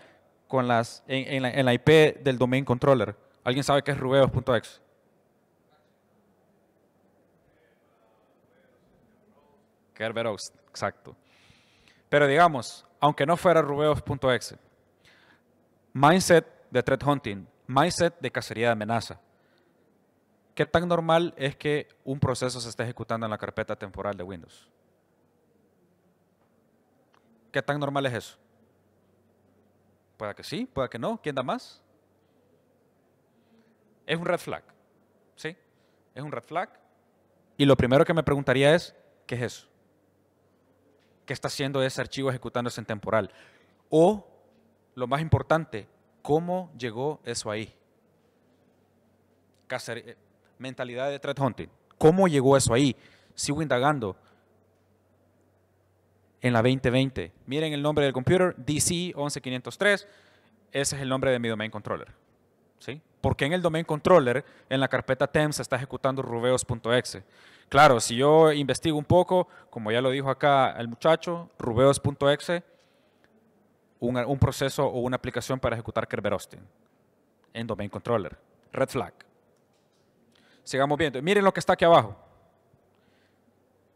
con en la IP del domain controller. ¿Alguien sabe qué es rubeos.exe? Kerberos, exacto. Pero digamos, aunque no fuera rubeos.exe, mindset de threat hunting, mindset de cacería de amenaza. ¿Qué tan normal es que un proceso se esté ejecutando en la carpeta temporal de Windows? ¿Qué tan normal es eso? Puede que sí, puede que no. ¿Quién da más? Es un red flag. ¿Sí? Es un red flag. Y lo primero que me preguntaría es, ¿qué es eso? ¿Qué está haciendo ese archivo ejecutándose en temporal? O, lo más importante, ¿cómo llegó eso ahí? Mentalidad de threat hunting. ¿Cómo llegó eso ahí? Sigo indagando. En la 2020. Miren el nombre del computer, DC11503. Ese es el nombre de mi domain controller. ¿Sí? Porque en el domain controller, en la carpeta temp, se está ejecutando rubeos.exe. Claro, si yo investigo un poco, como ya lo dijo acá el muchacho, rubeos.exe, un proceso o una aplicación para ejecutar Kerberos en domain controller. Red flag. Sigamos viendo. Miren lo que está aquí abajo.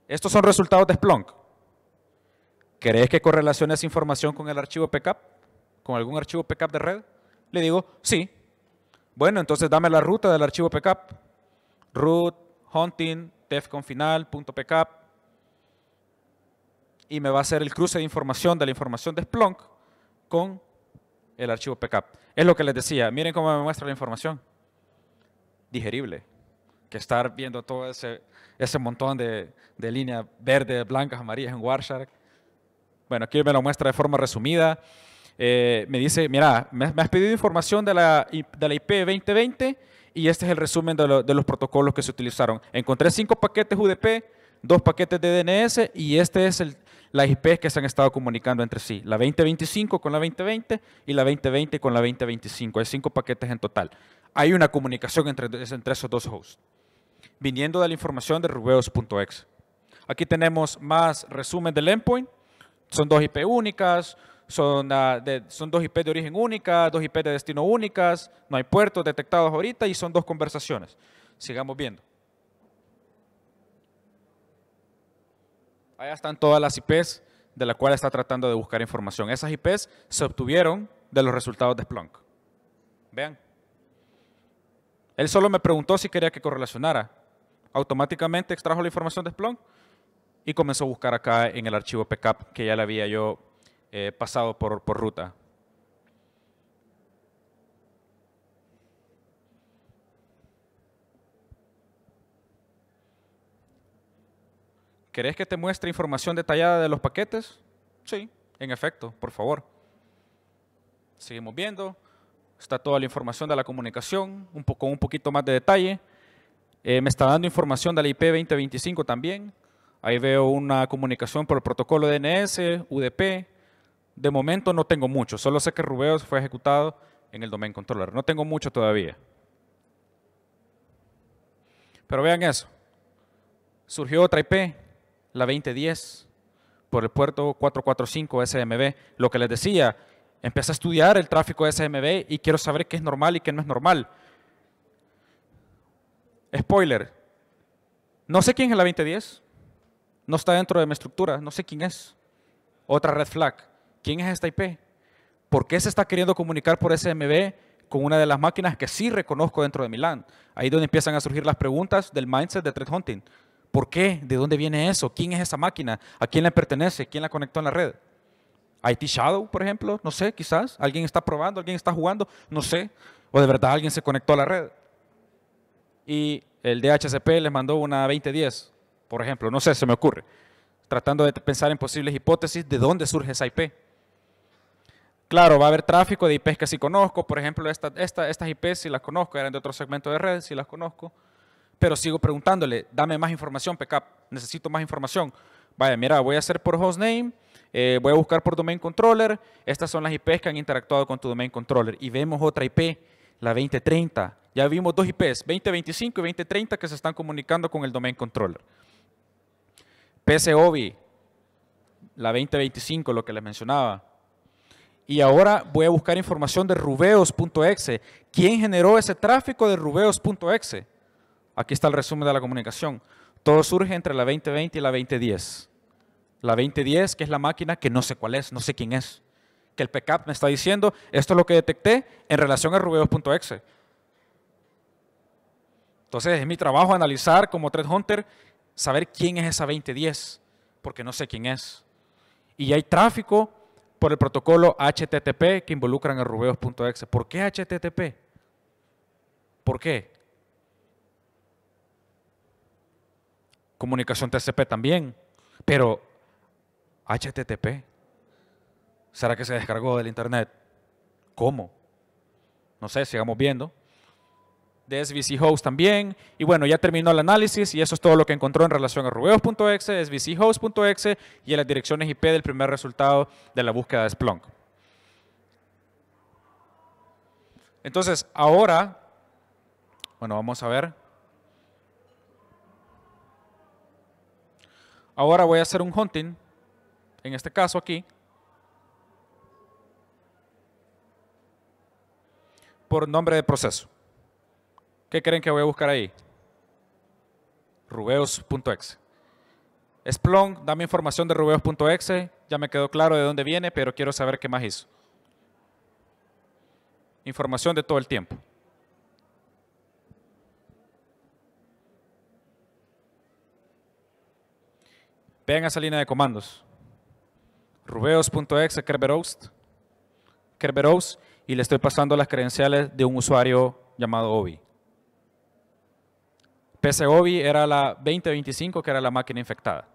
Estos son resultados de Splunk. ¿Querés que correlacione esa información con el archivo backup? ¿Con algún archivo backup de red? Le digo, sí. Bueno, entonces dame la ruta del archivo backup. Root, hunting, defconfinal.backup. Y me va a hacer el cruce de información de la información de Splunk con el archivo backup. Es lo que les decía. Miren cómo me muestra la información. Digerible. Que estar viendo todo ese montón de líneas verdes, blancas, amarillas en Wireshark. Bueno, aquí me lo muestra de forma resumida. Me dice, mira, me has pedido información de la IP 2020 y este es el resumen de los protocolos que se utilizaron. Encontré 5 paquetes UDP, 2 paquetes de DNS y este es las IPs que se han estado comunicando entre sí. La 2025 con la 2020 y la 2020 con la 2025. Hay 5 paquetes en total. Hay una comunicación entre esos dos hosts, viniendo de la información de rubeos.exe. Aquí tenemos más resumen del endpoint. Son 2 IP únicas, son 2 IP de origen única, 2 IP de destino únicas, no hay puertos detectados ahorita y son 2 conversaciones. Sigamos viendo. Allá están todas las IPs de las cuales está tratando de buscar información. Esas IPs se obtuvieron de los resultados de Splunk. Vean. Él solo me preguntó si quería que correlacionara. Automáticamente extrajo la información de Splunk y comenzó a buscar acá en el archivo backup que ya le había yo pasado por ruta. ¿Querés que te muestre información detallada de los paquetes? Sí, en efecto, por favor. Seguimos viendo. Está toda la información de la comunicación, con un poquito más de detalle. Me está dando información de la IP 2025 también. Ahí veo una comunicación por el protocolo DNS, UDP. De momento no tengo mucho, solo sé que Rubeos fue ejecutado en el domain controller. No tengo mucho todavía. Pero vean eso. Surgió otra IP, la 2010, por el puerto 445 SMB. Lo que les decía, empecé a estudiar el tráfico SMB y quiero saber qué es normal y qué no es normal. Spoiler, No sé quién es la 2010. No está dentro de mi estructura. No sé quién es. Otra red flag. ¿Quién es esta IP? ¿Por qué se está queriendo comunicar por SMB con una de las máquinas que sí reconozco dentro de mi LAN? Ahí es donde empiezan a surgir las preguntas del mindset de threat hunting. ¿Por qué? ¿De dónde viene eso? ¿Quién es esa máquina? ¿A quién le pertenece? ¿Quién la conectó en la red? IT Shadow, por ejemplo, no sé, quizás. ¿Alguien está probando? ¿Alguien está jugando? No sé. ¿O de verdad alguien se conectó a la red? Y el DHCP les mandó una 2010, por ejemplo. No sé, se me ocurre. Tratando de pensar en posibles hipótesis de dónde surge esa IP. Claro, va a haber tráfico de IPs que sí conozco. Por ejemplo, estas IPs sí las conozco, eran de otro segmento de red, sí las conozco. Pero sigo preguntándole, dame más información, Pcap, necesito más información. Vaya, mira, voy a hacer por hostname, voy a buscar por domain controller. Estas son las IPs que han interactuado con tu domain controller. Y vemos otra IP, la 2030. Ya vimos dos IPs, 2025 y 2030, que se están comunicando con el domain controller. PSOBI, la 2025, lo que les mencionaba. Y ahora voy a buscar información de rubeos.exe. ¿Quién generó ese tráfico de rubeos.exe? Aquí está el resumen de la comunicación. Todo surge entre la 2020 y la 2010. La 2010, que es la máquina que no sé cuál es, no sé quién es. Que el Pcap me está diciendo, esto es lo que detecté en relación a rubeos.exe. Entonces es mi trabajo analizar como threat hunter, saber quién es esa 2010, porque no sé quién es. Y hay tráfico por el protocolo HTTP que involucran a rubeos.exe. ¿Por qué HTTP? ¿Por qué? Comunicación TCP también, pero HTTP. ¿Será que se descargó del internet? ¿Cómo? No sé, sigamos viendo. De SVC Host también. Y bueno, ya terminó el análisis y eso es todo lo que encontró en relación a rubeos.exe, svchost.exe y a las direcciones IP del primer resultado de la búsqueda de Splunk. Entonces, ahora, bueno, vamos a ver. Ahora voy a hacer un hunting, en este caso aquí, por nombre de proceso. ¿Qué creen que voy a buscar ahí? Rubeos.exe. Splunk, dame información de rubeos.exe. Ya me quedó claro de dónde viene, pero quiero saber qué más hizo. Información de todo el tiempo. Vean esa línea de comandos. Rubeos.exe, Kerberos, y le estoy pasando las credenciales de un usuario llamado Obi. PSOBI era la 2025, que era la máquina infectada.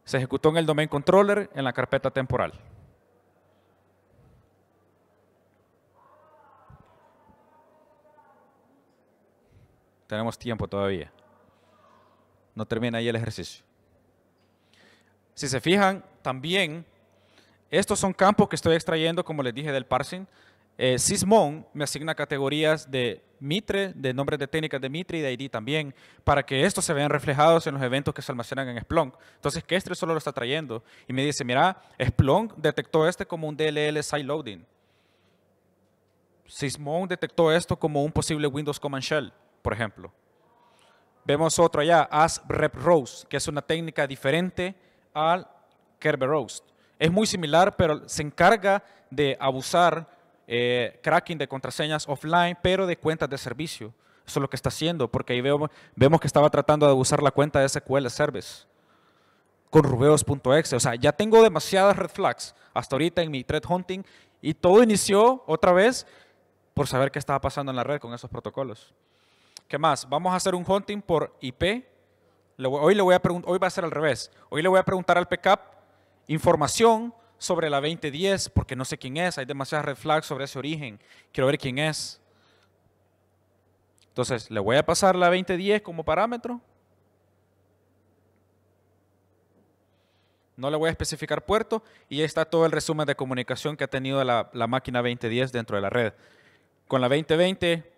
Se ejecutó en el domain controller en la carpeta temporal. Tenemos tiempo todavía. No termina ahí el ejercicio. Si se fijan, también, estos son campos que estoy extrayendo, como les dije, del parsing. Sysmon me asigna categorías de Mitre, de nombres de técnicas de Mitre y de ID también, para que estos se vean reflejados en los eventos que se almacenan en Splunk. Entonces, Kestrel solo lo está trayendo y me dice, mira, Splunk detectó este como un DLL sideloading. Sysmon detectó esto como un posible Windows Command Shell, por ejemplo. Vemos otro allá, AsRepRoast, que es una técnica diferente al Kerberos. Es muy similar, pero se encarga de abusar cracking de contraseñas offline, pero de cuentas de servicio. Eso es lo que está haciendo, porque ahí vemos que estaba tratando de abusar la cuenta de SQL Service con rubeos.exe. O sea, ya tengo demasiadas red flags hasta ahorita en mi threat hunting y todo inició otra vez por saber qué estaba pasando en la red con esos protocolos. ¿Qué más? Vamos a hacer un hunting por IP. Hoy va a ser al revés. Hoy le voy a preguntar al Pcap información sobre la 2010, porque no sé quién es, hay demasiadas red flags sobre ese origen, quiero ver quién es. Entonces, le voy a pasar la 2010 como parámetro. No le voy a especificar puerto y ahí está todo el resumen de comunicación que ha tenido la máquina 2010 dentro de la red. Con la 2020,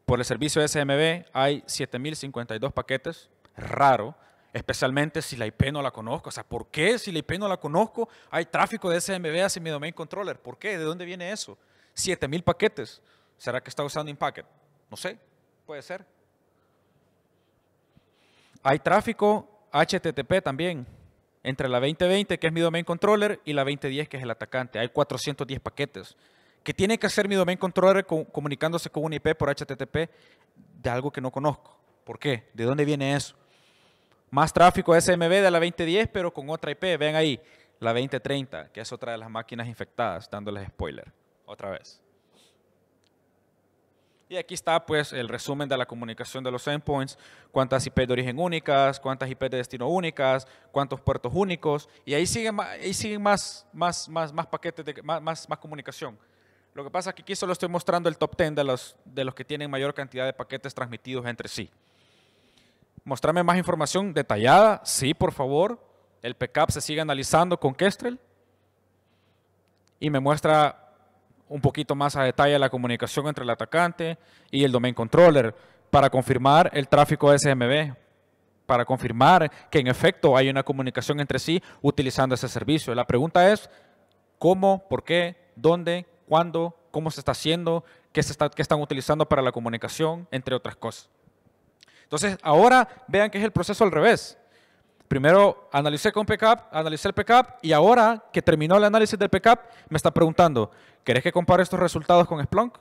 por el servicio de SMB, hay 7.052 paquetes, raro. Especialmente si la IP no la conozco. O sea, ¿por qué si la IP no la conozco hay tráfico de SMB hacia mi domain controller? ¿Por qué? ¿De dónde viene eso? 7.000 paquetes. ¿Será que está usando InPacket? No sé, puede ser. Hay tráfico HTTP también, entre la 2020, que es mi domain controller, y la 2010, que es el atacante. Hay 410 paquetes que tiene que hacer mi domain controller comunicándose con una IP por HTTP de algo que no conozco. ¿Por qué? ¿De dónde viene eso? Más tráfico SMB de la 2010, pero con otra IP. Vean ahí, la 2030, que es otra de las máquinas infectadas, dándoles spoiler. Otra vez. Y aquí está pues el resumen de la comunicación de los endpoints, cuántas IP de origen únicas, cuántas IP de destino únicas, cuántos puertos únicos, y ahí siguen más paquetes, más comunicación. Lo que pasa es que aquí solo estoy mostrando el top 10 de los que tienen mayor cantidad de paquetes transmitidos entre sí. Mostrarme más información detallada, sí, por favor. El PCAP se sigue analizando con Kestrel y me muestra un poquito más a detalle la comunicación entre el atacante y el domain controller para confirmar el tráfico SMB, para confirmar que en efecto hay una comunicación entre sí utilizando ese servicio. La pregunta es cómo, por qué, dónde, cuándo, cómo se está haciendo, qué están utilizando para la comunicación, entre otras cosas. Entonces, ahora vean que es el proceso al revés. Primero analicé con PCAP, analicé el PCAP y ahora que terminó el análisis del PCAP me está preguntando, ¿querés que compare estos resultados con Splunk?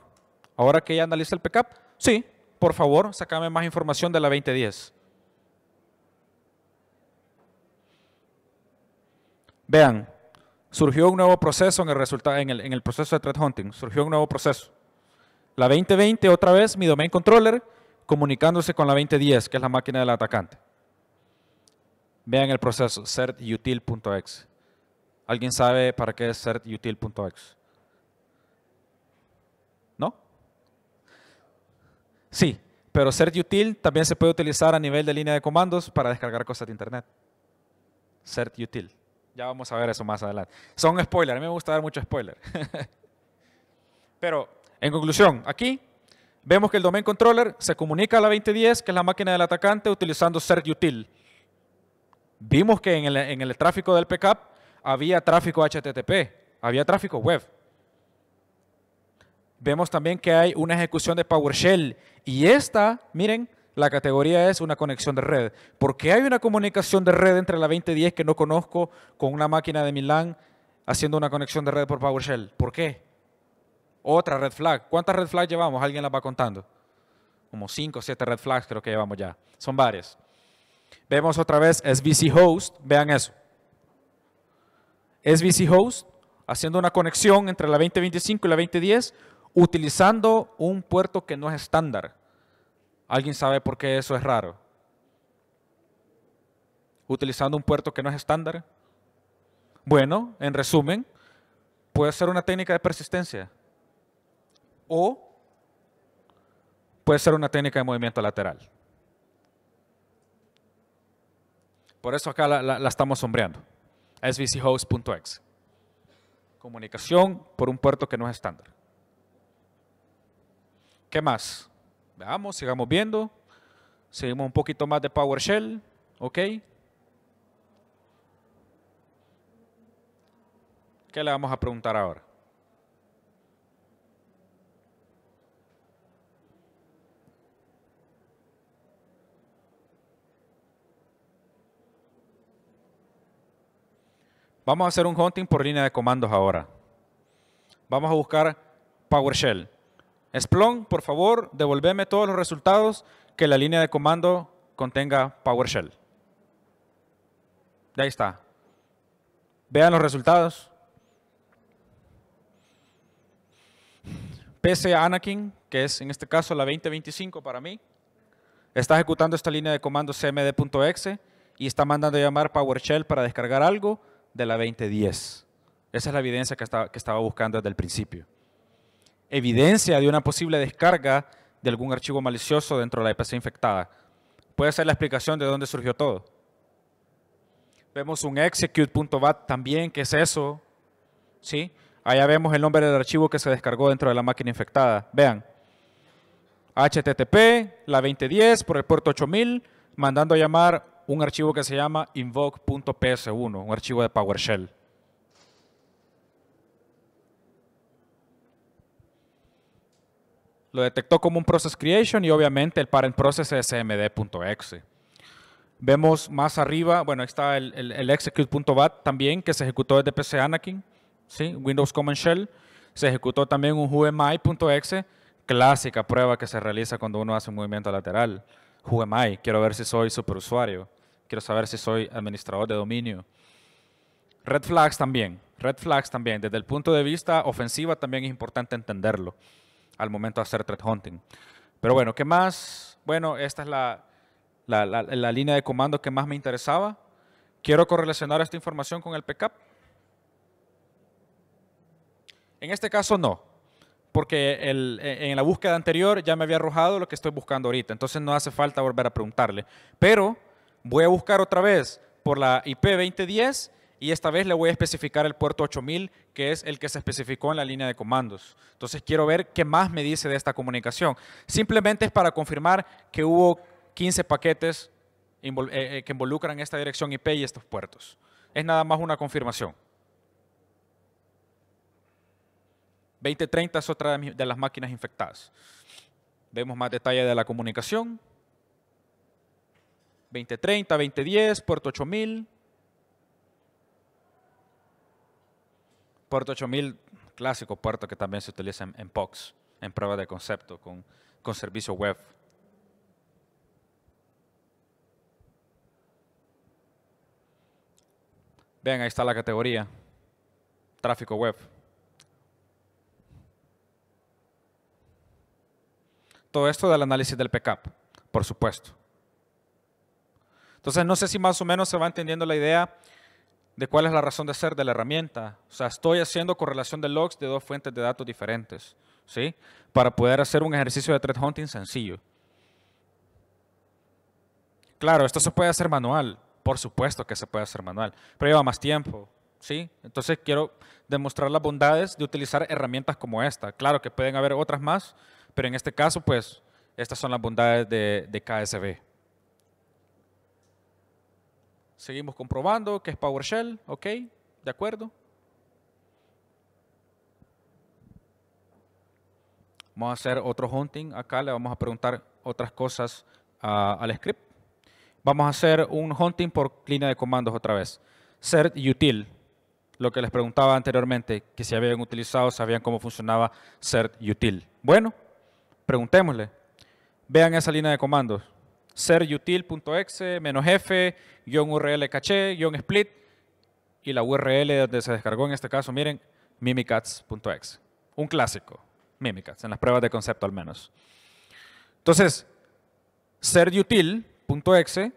Ahora que ya analicé el PCAP, sí, por favor, sácame más información de la 2010. Vean, surgió un nuevo proceso en el proceso de threat hunting, surgió un nuevo proceso. La 2020 otra vez, mi domain controller comunicándose con la 2010, que es la máquina del atacante. Vean el proceso, certutil.exe. ¿Alguien sabe para qué es certutil.exe? ¿No? Sí, pero certutil también se puede utilizar a nivel de línea de comandos para descargar cosas de internet. Certutil. Ya vamos a ver eso más adelante. Son spoilers, a mí me gusta dar mucho spoiler. Pero, en conclusión, aquí vemos que el domain controller se comunica a la 2010, que es la máquina del atacante, utilizando certutil. Vimos que en el tráfico del PCAP había tráfico HTTP, había tráfico web. Vemos también que hay una ejecución de PowerShell y esta, miren, la categoría es una conexión de red. ¿Por qué hay una comunicación de red entre la 2010 que no conozco con una máquina de Milán haciendo una conexión de red por PowerShell? ¿Por qué? Otra red flag. ¿Cuántas red flags llevamos? ¿Alguien las va contando? Como 5 o 7 red flags creo que llevamos ya. Son varias. Vemos otra vez SVC Host, vean eso. SVC Host haciendo una conexión entre la 2025 y la 2010 utilizando un puerto que no es estándar. ¿Alguien sabe por qué eso es raro? Utilizando un puerto que no es estándar. Bueno, en resumen, puede ser una técnica de persistencia o puede ser una técnica de movimiento lateral. Por eso acá la estamos sombreando. svchost.exe. Comunicación por un puerto que no es estándar. ¿Qué más? Veamos, sigamos viendo. Seguimos un poquito más de PowerShell. ¿Ok? ¿Qué le vamos a preguntar ahora? Vamos a hacer un hunting por línea de comandos ahora. Vamos a buscar PowerShell. Splunk, por favor, devolveme todos los resultados que la línea de comando contenga PowerShell. Ahí está. Vean los resultados. PC Anakin, que es en este caso la 2025 para mí, está ejecutando esta línea de comando cmd.exe y está mandando a llamar PowerShell para descargar algo de la 2010. Esa es la evidencia que estaba buscando desde el principio. Evidencia de una posible descarga de algún archivo malicioso dentro de la IPC infectada. Puede ser la explicación de dónde surgió todo. Vemos un execute.bat también, ¿qué es eso? ¿Sí? Allá vemos el nombre del archivo que se descargó dentro de la máquina infectada. Vean. HTTP, la 2010, por el puerto 8000, mandando a llamar un archivo que se llama invoke.ps1, un archivo de PowerShell. Lo detectó como un process creation y obviamente el parent process es cmd.exe. Vemos más arriba, bueno, ahí está el execute.bat también, que se ejecutó desde PC Anakin, ¿sí? Windows Command Shell. Se ejecutó también un whoami.exe, clásica prueba que se realiza cuando uno hace un movimiento lateral. Whoami, quiero ver si soy superusuario, quiero saber si soy administrador de dominio. Red flags también, desde el punto de vista ofensiva también es importante entenderlo al momento de hacer threat hunting. Pero bueno, ¿qué más? Bueno, esta es la línea de comando que más me interesaba. Quiero correlacionar esta información con el PCAP. En este caso no, porque en la búsqueda anterior ya me había arrojado lo que estoy buscando ahorita, entonces no hace falta volver a preguntarle. Pero voy a buscar otra vez por la IP 2010 y esta vez le voy a especificar el puerto 8000, que es el que se especificó en la línea de comandos. Entonces quiero ver qué más me dice de esta comunicación. Simplemente es para confirmar que hubo 15 paquetes que involucran esta dirección IP y estos puertos. Es nada más una confirmación. 2030 es otra de las máquinas infectadas. Vemos más detalle de la comunicación. 2030, 2010, puerto 8000. Puerto 8000, clásico puerto que también se utiliza en POCs, en pruebas de concepto con servicio web. Vean, ahí está la categoría, tráfico web. Todo esto del análisis del PCAP, por supuesto. Entonces, no sé si más o menos se va entendiendo la idea de cuál es la razón de ser de la herramienta. O sea, estoy haciendo correlación de logs de dos fuentes de datos diferentes, ¿sí? Para poder hacer un ejercicio de threat hunting sencillo. Claro, esto se puede hacer manual, por supuesto que se puede hacer manual, pero lleva más tiempo, ¿sí? Entonces quiero demostrar las bondades de utilizar herramientas como esta. Claro que pueden haber otras más, pero en este caso, pues, estas son las bondades de KSB. Seguimos comprobando que es PowerShell, ok, de acuerdo. Vamos a hacer otro hunting acá, le vamos a preguntar otras cosas al script. Vamos a hacer un hunting por línea de comandos otra vez. Cert util, lo que les preguntaba anteriormente, que si habían utilizado, sabían cómo funcionaba cert util. Bueno, preguntémosle. Vean esa línea de comandos. Cert-util.exe, -f, -url caché, -split, y la URL donde se descargó en este caso, miren, mimikatz.exe. Un clásico, Mimikatz, en las pruebas de concepto al menos. Entonces, cert-util.exe,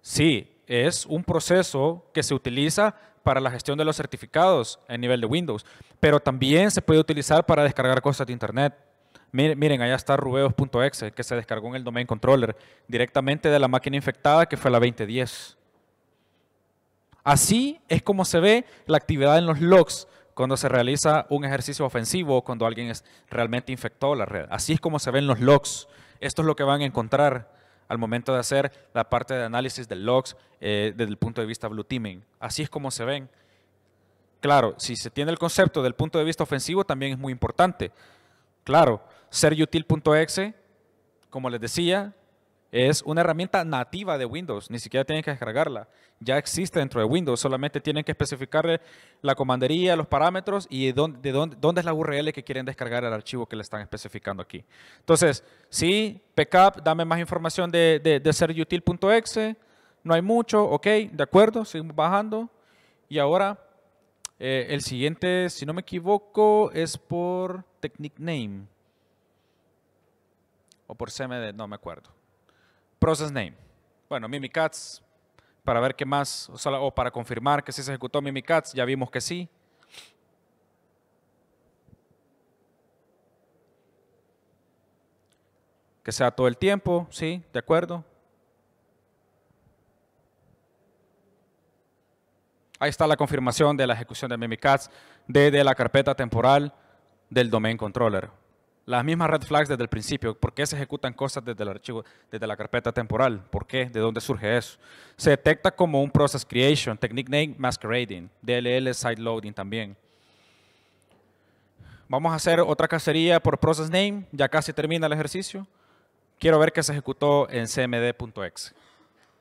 sí, es un proceso que se utiliza para la gestión de los certificados a nivel de Windows, pero también se puede utilizar para descargar cosas de Internet. Miren, allá está rubeos.exe, que se descargó en el domain controller directamente de la máquina infectada, que fue la 2010. Así es como se ve la actividad en los logs cuando se realiza un ejercicio ofensivo o cuando alguien realmente infectó la red. Así es como se ven los logs. Esto es lo que van a encontrar al momento de hacer la parte de análisis de logs desde el punto de vista blue teaming. Así es como se ven. Claro, si se tiene el concepto del punto de vista ofensivo, también es muy importante. Claro, cert-util.exe, como les decía, es una herramienta nativa de Windows, ni siquiera tienen que descargarla. Ya existe dentro de Windows, solamente tienen que especificarle la comandería, los parámetros y dónde es la URL que quieren descargar el archivo que le están especificando aquí. Entonces, sí, PCAP, dame más información de cert-util.exe, no hay mucho, ok, de acuerdo, seguimos bajando. Y ahora, el siguiente, si no me equivoco, es por Technique Name. O por CMD, no me acuerdo. Process Name. Bueno, Mimikatz, para ver qué más, o para confirmar que sí se ejecutó Mimikatz, ya vimos que sí. Que sea todo el tiempo, sí, de acuerdo. Ahí está la confirmación de la ejecución de Mimikatz desde la carpeta temporal del domain controller. Las mismas red flags desde el principio. ¿Por qué se ejecutan cosas desde el archivo, desde la carpeta temporal? ¿Por qué? ¿De dónde surge eso? Se detecta como un process creation, technique name masquerading, DLL side loading también. Vamos a hacer otra cacería por process name. Ya casi termina el ejercicio. Quiero ver que se ejecutó en cmd.exe.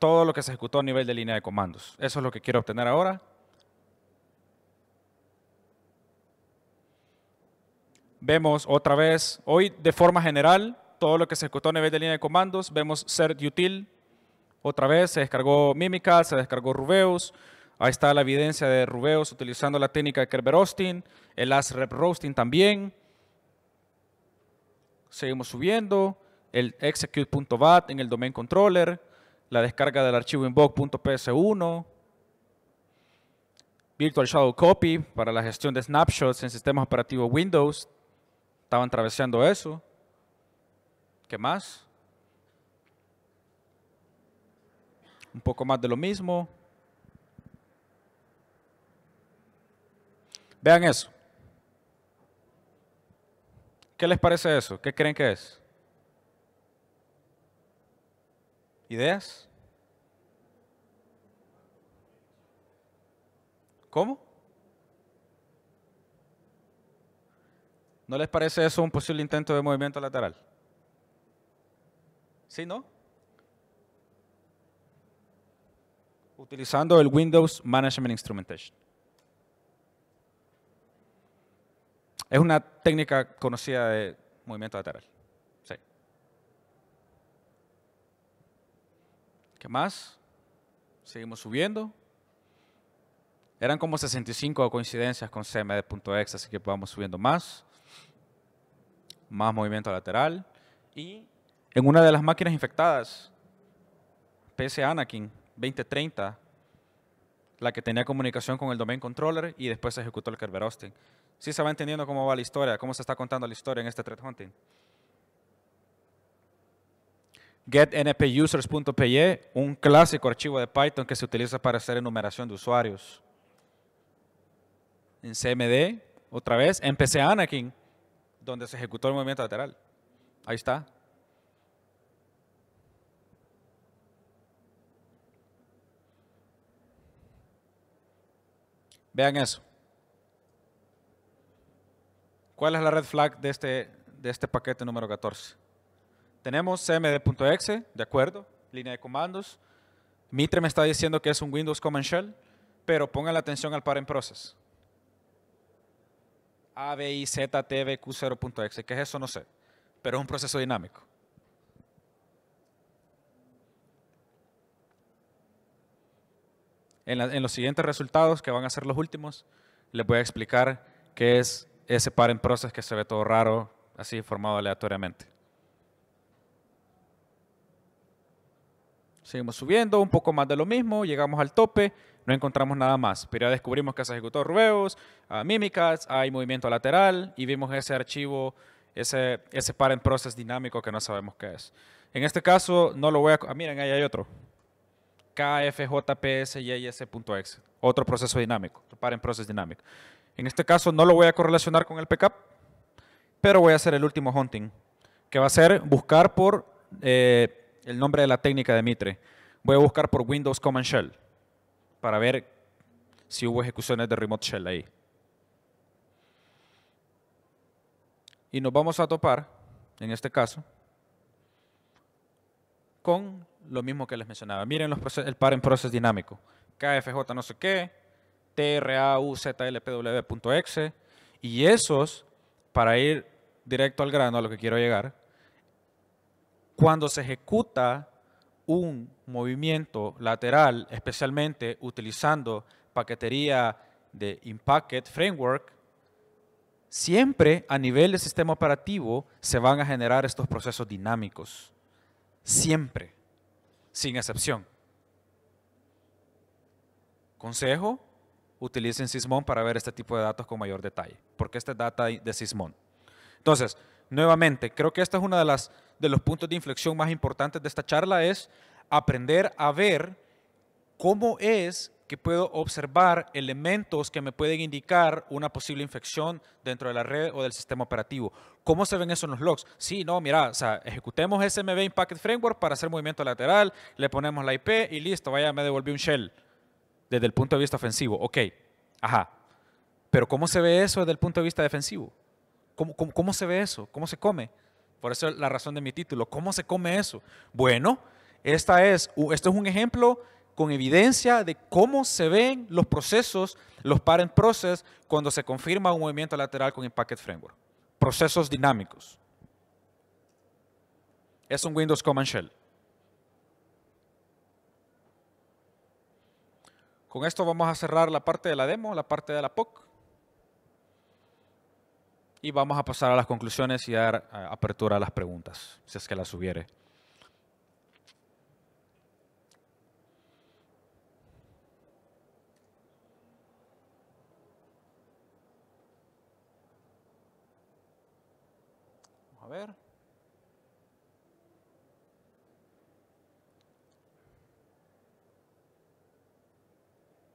todo lo que se ejecutó a nivel de línea de comandos. Eso es lo que quiero obtener ahora. Vemos otra vez, hoy de forma general, todo lo que se ejecutó a nivel de línea de comandos. Vemos cert util, otra vez se descargó Mimical, se descargó Rubeus. Ahí está la evidencia de Rubeus utilizando la técnica de Kerber Roasting, el ASREP Roasting también. Seguimos subiendo, el execute.bat en el domain controller, la descarga del archivo invoke.ps1, Virtual Shadow Copy para la gestión de snapshots en sistemas operativos Windows. Estaban traveseando eso. ¿Qué más? Un poco más de lo mismo. Vean eso. ¿Qué les parece eso? ¿Qué creen que es? ¿Ideas? ¿Cómo? ¿No les parece eso un posible intento de movimiento lateral? ¿Sí, no? Utilizando el Windows Management Instrumentation. Es una técnica conocida de movimiento lateral. Sí. ¿Qué más? Seguimos subiendo. Eran como 65 coincidencias con cmd.exe, así que vamos subiendo más. Más movimiento lateral. Y en una de las máquinas infectadas, PC Anakin 2030, la que tenía comunicación con el domain controller y después se ejecutó el Kerber Roasting. ¿Sí se va entendiendo cómo va la historia, cómo se está contando la historia en este thread hunting? Get.npusers.py, un clásico archivo de Python que se utiliza para hacer enumeración de usuarios. En CMD, otra vez, en PC Anakin, donde se ejecutó el movimiento lateral. Ahí está. Vean eso. ¿Cuál es la red flag de este paquete número 14? Tenemos cmd.exe, de acuerdo, línea de comandos. Mitre me está diciendo que es un Windows Command Shell, pero pongan la atención al parent process. ABIZTBQ0.exe, ¿qué es eso? No sé, pero es un proceso dinámico. En los siguientes resultados, que van a ser los últimos, les voy a explicar qué es ese parent process que se ve todo raro, así formado aleatoriamente. Seguimos subiendo, un poco más de lo mismo, llegamos al tope, no encontramos nada más, pero ya descubrimos que se ejecutó Rubeus, Mimikatz, hay movimiento lateral y vimos ese archivo, ese parent process dinámico que no sabemos qué es. En este caso no lo voy a... miren, ahí hay otro. kfjpsyis.exe, otro proceso dinámico, otro parent process dinámico. En este caso no lo voy a correlacionar con el pcap, pero voy a hacer el último hunting, que va a ser buscar por el nombre de la técnica de Mitre. Voy a buscar por Windows Command Shell para ver si hubo ejecuciones de Remote Shell ahí. Y nos vamos a topar, en este caso, con lo mismo que les mencionaba. Miren el parent process dinámico. KFJ no sé qué, TRAUZLPW.exe, y esos, para ir directo al grano a lo que quiero llegar, cuando se ejecuta un movimiento lateral, especialmente utilizando paquetería de InPacket Framework, siempre a nivel de sistema operativo se van a generar estos procesos dinámicos. Siempre, sin excepción. Consejo, utilicen Sysmon para ver este tipo de datos con mayor detalle, porque esta es data de Sysmon. Entonces, nuevamente, creo que esta es uno de los puntos de inflexión más importantes de esta charla, es aprender a ver cómo es que puedo observar elementos que me pueden indicar una posible infección dentro de la red o del sistema operativo. ¿Cómo se ven eso en los logs? Sí, no, mira, o sea, ejecutemos SMB InPacket Framework para hacer movimiento lateral, le ponemos la IP y listo, vaya, me devolvió un shell desde el punto de vista ofensivo. Ok, ajá. Pero ¿cómo se ve eso desde el punto de vista defensivo? ¿Cómo se ve eso? ¿Cómo se come? Por eso es la razón de mi título. ¿Cómo se come eso? Bueno, Esto es un ejemplo con evidencia de cómo se ven los procesos, los parent process, cuando se confirma un movimiento lateral con Impact Framework. Procesos dinámicos. Es un Windows Command Shell. Con esto vamos a cerrar la parte de la demo, la parte de la POC. Y vamos a pasar a las conclusiones y dar apertura a las preguntas, si es que las hubiere. Vamos a ver.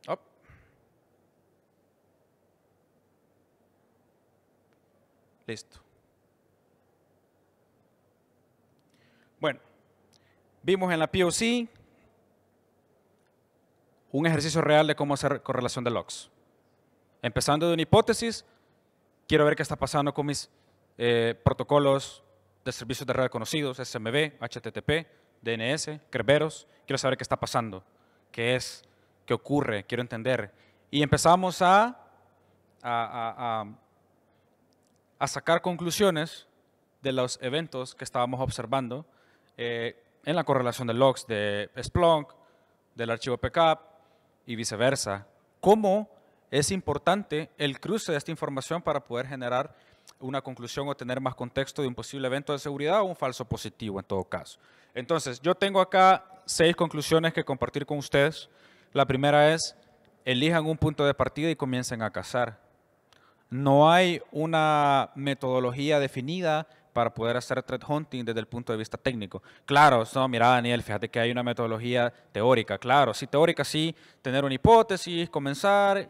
Oh. Listo. Bueno, vimos en la POC un ejercicio real de cómo hacer correlación de logs. Empezando de una hipótesis, quiero ver qué está pasando con mis protocolos de servicios de red conocidos, SMB, HTTP, DNS, Kerberos. Quiero saber qué está pasando, qué es, qué ocurre, quiero entender. Y empezamos a sacar conclusiones de los eventos que estábamos observando en la correlación de logs de Splunk, del archivo PCAP y viceversa. Cómo es importante el cruce de esta información para poder generar una conclusión o tener más contexto de un posible evento de seguridad o un falso positivo en todo caso. Entonces, yo tengo acá 6 conclusiones que compartir con ustedes. La primera es, elijan un punto de partida y comiencen a cazar. No hay una metodología definida para poder hacer threat hunting desde el punto de vista técnico. Claro, no, mira Daniel, fíjate que hay una metodología teórica. Claro, sí, teórica sí, tener una hipótesis, comenzar,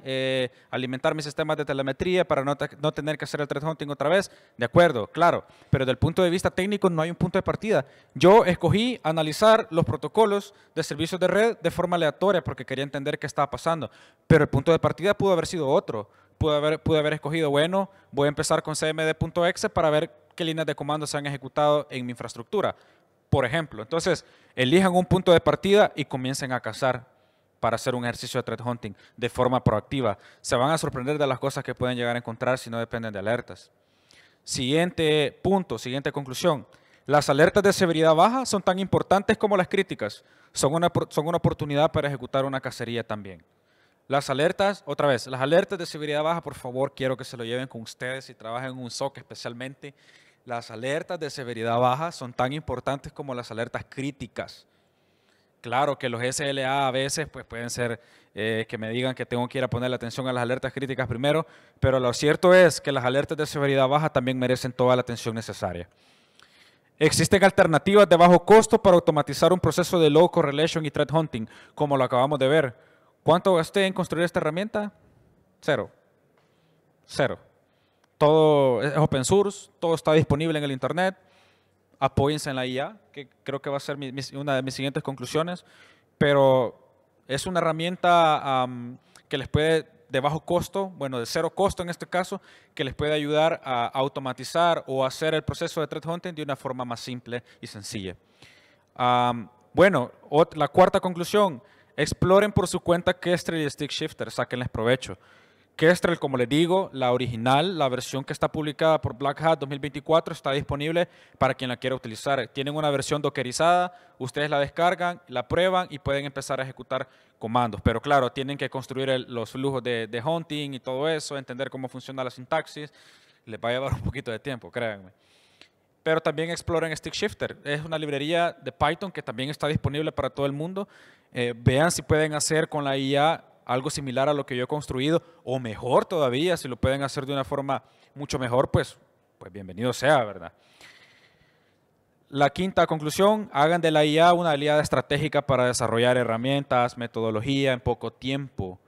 alimentar mis sistemas de telemetría para no tener que hacer el threat hunting otra vez. De acuerdo, claro, pero desde el punto de vista técnico no hay un punto de partida. Yo escogí analizar los protocolos de servicios de red de forma aleatoria porque quería entender qué estaba pasando, pero el punto de partida pudo haber sido otro. Pude haber escogido, bueno, voy a empezar con cmd.exe para ver qué líneas de comando se han ejecutado en mi infraestructura, por ejemplo. Entonces, elijan un punto de partida y comiencen a cazar para hacer un ejercicio de threat hunting de forma proactiva. Se van a sorprender de las cosas que pueden llegar a encontrar si no dependen de alertas. Siguiente punto, siguiente conclusión. Las alertas de severidad baja son tan importantes como las críticas. Son una oportunidad para ejecutar una cacería también. Las alertas, otra vez, las alertas de severidad baja, por favor, quiero que se lo lleven con ustedes si trabajan en un SOC especialmente. Las alertas de severidad baja son tan importantes como las alertas críticas. Claro que los SLA a veces pues, pueden ser que me digan que tengo que ir a poner la atención a las alertas críticas primero, pero lo cierto es que las alertas de severidad baja también merecen toda la atención necesaria. Existen alternativas de bajo costo para automatizar un proceso de low correlation y threat hunting, como lo acabamos de ver. ¿Cuánto gasté en construir esta herramienta? Cero. Cero. Todo es open source, todo está disponible en el internet. Apóyense en la IA, que creo que va a ser una de mis siguientes conclusiones. Pero es una herramienta que les puede, de bajo costo, bueno, de cero costo en este caso, que les puede ayudar a automatizar o hacer el proceso de threat hunting de una forma más simple y sencilla. Bueno, la cuarta conclusión. Exploren por su cuenta Kestrel y Stick Shifter, sáquenles provecho. Kestrel, como les digo, la original, la versión que está publicada por Black Hat 2024 está disponible para quien la quiera utilizar. Tienen una versión dockerizada, ustedes la descargan, la prueban y pueden empezar a ejecutar comandos. Pero claro, tienen que construir los flujos de hunting y todo eso, entender cómo funciona la sintaxis. Les va a llevar un poquito de tiempo, créanme. Pero también exploren Stick Shifter. Es una librería de Python que también está disponible para todo el mundo. Vean si pueden hacer con la IA algo similar a lo que yo he construido, o mejor todavía, si lo pueden hacer de una forma mucho mejor, pues bienvenido sea, ¿verdad? La quinta conclusión, hagan de la IA una aliada estratégica para desarrollar herramientas, metodología en poco tiempo,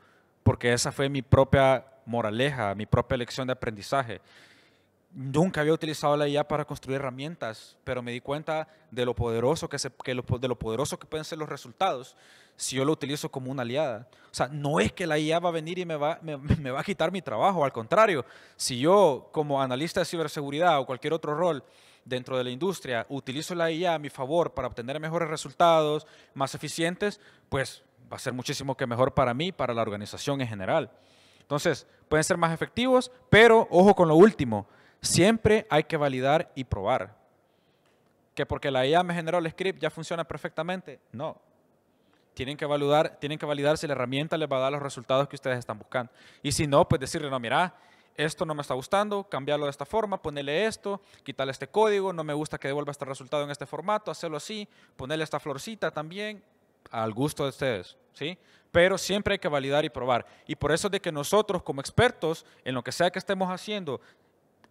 porque esa fue mi propia moraleja, mi propia lección de aprendizaje. Nunca había utilizado la IA para construir herramientas, pero me di cuenta de lo poderoso que pueden ser los resultados si yo lo utilizo como una aliada. O sea, no es que la IA va a venir y me va a quitar mi trabajo, al contrario, si yo como analista de ciberseguridad o cualquier otro rol dentro de la industria, utilizo la IA a mi favor para obtener mejores resultados, más eficientes, pues va a ser muchísimo que mejor para mí, para la organización en general. Entonces, pueden ser más efectivos, pero ojo con lo último, siempre hay que validar y probar. ¿Que porque la IA me generó el script ya funciona perfectamente? No. Tienen que validar si la herramienta les va a dar los resultados que ustedes están buscando. Y si no, pues decirle, no, mira, esto no me está gustando, cambiarlo de esta forma, ponerle esto, quitarle este código, no me gusta que devuelva este resultado en este formato, hacerlo así, ponerle esta florcita también, al gusto de ustedes, ¿sí? Pero siempre hay que validar y probar. Y por eso es de que nosotros, como expertos, en lo que sea que estemos haciendo,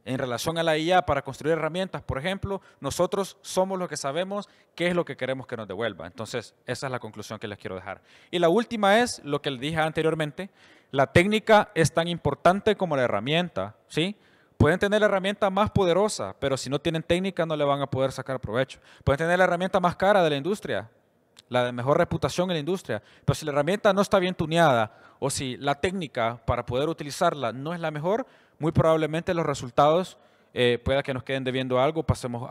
en relación a la IA para construir herramientas, por ejemplo, nosotros somos los que sabemos qué es lo que queremos que nos devuelva. Entonces, esa es la conclusión que les quiero dejar. Y la última es lo que les dije anteriormente, la técnica es tan importante como la herramienta, ¿sí? Pueden tener la herramienta más poderosa, pero si no tienen técnica no le van a poder sacar provecho. Pueden tener la herramienta más cara de la industria, la de mejor reputación en la industria, pero si la herramienta no está bien tuneada o si la técnica para poder utilizarla no es la mejor, muy probablemente los resultados pueda que nos queden debiendo algo, pasemos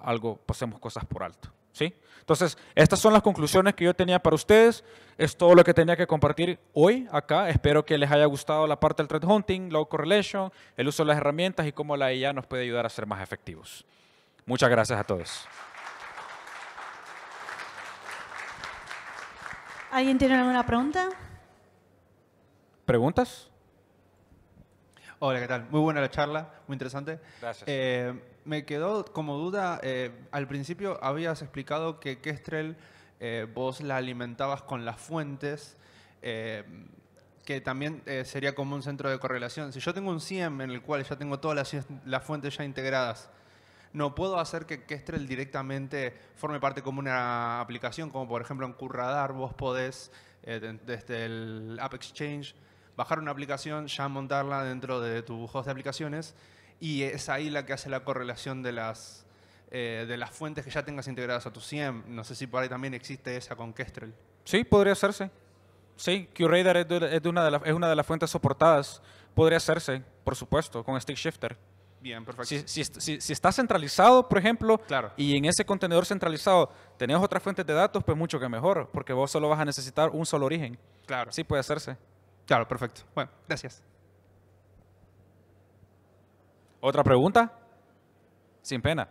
cosas por alto, ¿sí? Entonces, estas son las conclusiones que yo tenía para ustedes. Es todo lo que tenía que compartir hoy acá. Espero que les haya gustado la parte del threat hunting, low correlation, el uso de las herramientas y cómo la IA nos puede ayudar a ser más efectivos. Muchas gracias a todos. ¿Alguien tiene alguna pregunta? ¿Preguntas? Hola, ¿qué tal? Muy buena la charla, muy interesante. Gracias. Me quedó como duda, al principio habías explicado que Kestrel vos la alimentabas con las fuentes, que también sería como un centro de correlación. Si yo tengo un SIEM en el cual ya tengo todas las fuentes ya integradas, ¿no puedo hacer que Kestrel directamente forme parte como una aplicación? Como por ejemplo en QRadar vos podés, desde el App Exchange, bajar una aplicación, ya montarla dentro de tu host de aplicaciones y es ahí la que hace la correlación de las fuentes que ya tengas integradas a tu SIEM. No sé si por ahí también existe esa con Kestrel. Sí, podría hacerse. Sí, QRadar es una de las fuentes soportadas. Podría hacerse, por supuesto, con Stick Shifter. Bien, perfecto. Si está centralizado, por ejemplo, Claro. y en ese contenedor centralizado tenés otras fuentes de datos, pues mucho que mejor, porque vos solo vas a necesitar un solo origen. Claro. Sí, puede hacerse. Claro, perfecto. Bueno, gracias. ¿Otra pregunta? Sin pena.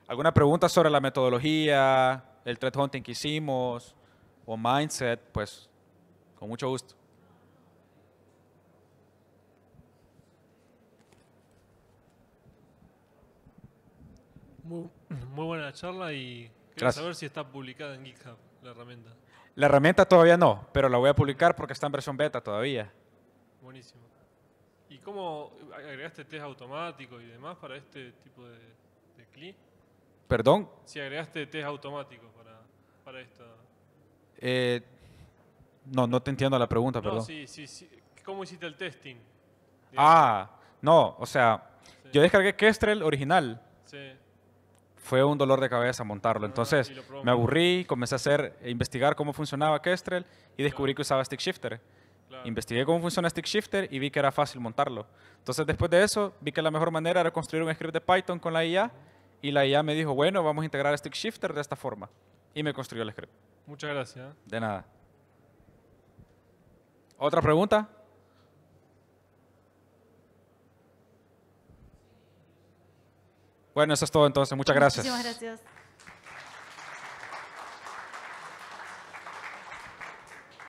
¿Alguna pregunta sobre la metodología, el threat hunting que hicimos o mindset? Pues con mucho gusto. Muy buena la charla y quería Gracias. saber si está publicada en GitHub la herramienta. La herramienta todavía no, pero la voy a publicar porque está en versión beta todavía. Buenísimo. ¿Y cómo agregaste test automático y demás para este tipo de CLI? ¿Perdón? Si agregaste test automático para esta... No te entiendo la pregunta, No, perdón. sí. ¿Cómo hiciste el testing? No, o sea, Sí. yo descargué Kestrel original. Sí. Fue un dolor de cabeza montarlo. Entonces y lo probamos. me aburrí, comencé a investigar cómo funcionaba Kestrel y descubrí que usaba Stick Shifter. Claro. Investigué cómo funciona Stick Shifter y vi que era fácil montarlo. Entonces después de eso vi que la mejor manera era construir un script de Python con la IA y la IA me dijo, bueno, vamos a integrar Stick Shifter de esta forma. Y me construyó el script. Muchas gracias. ¿eh? De nada. ¿Otra pregunta? Bueno, eso es todo entonces. Muchas gracias. Muchísimas gracias.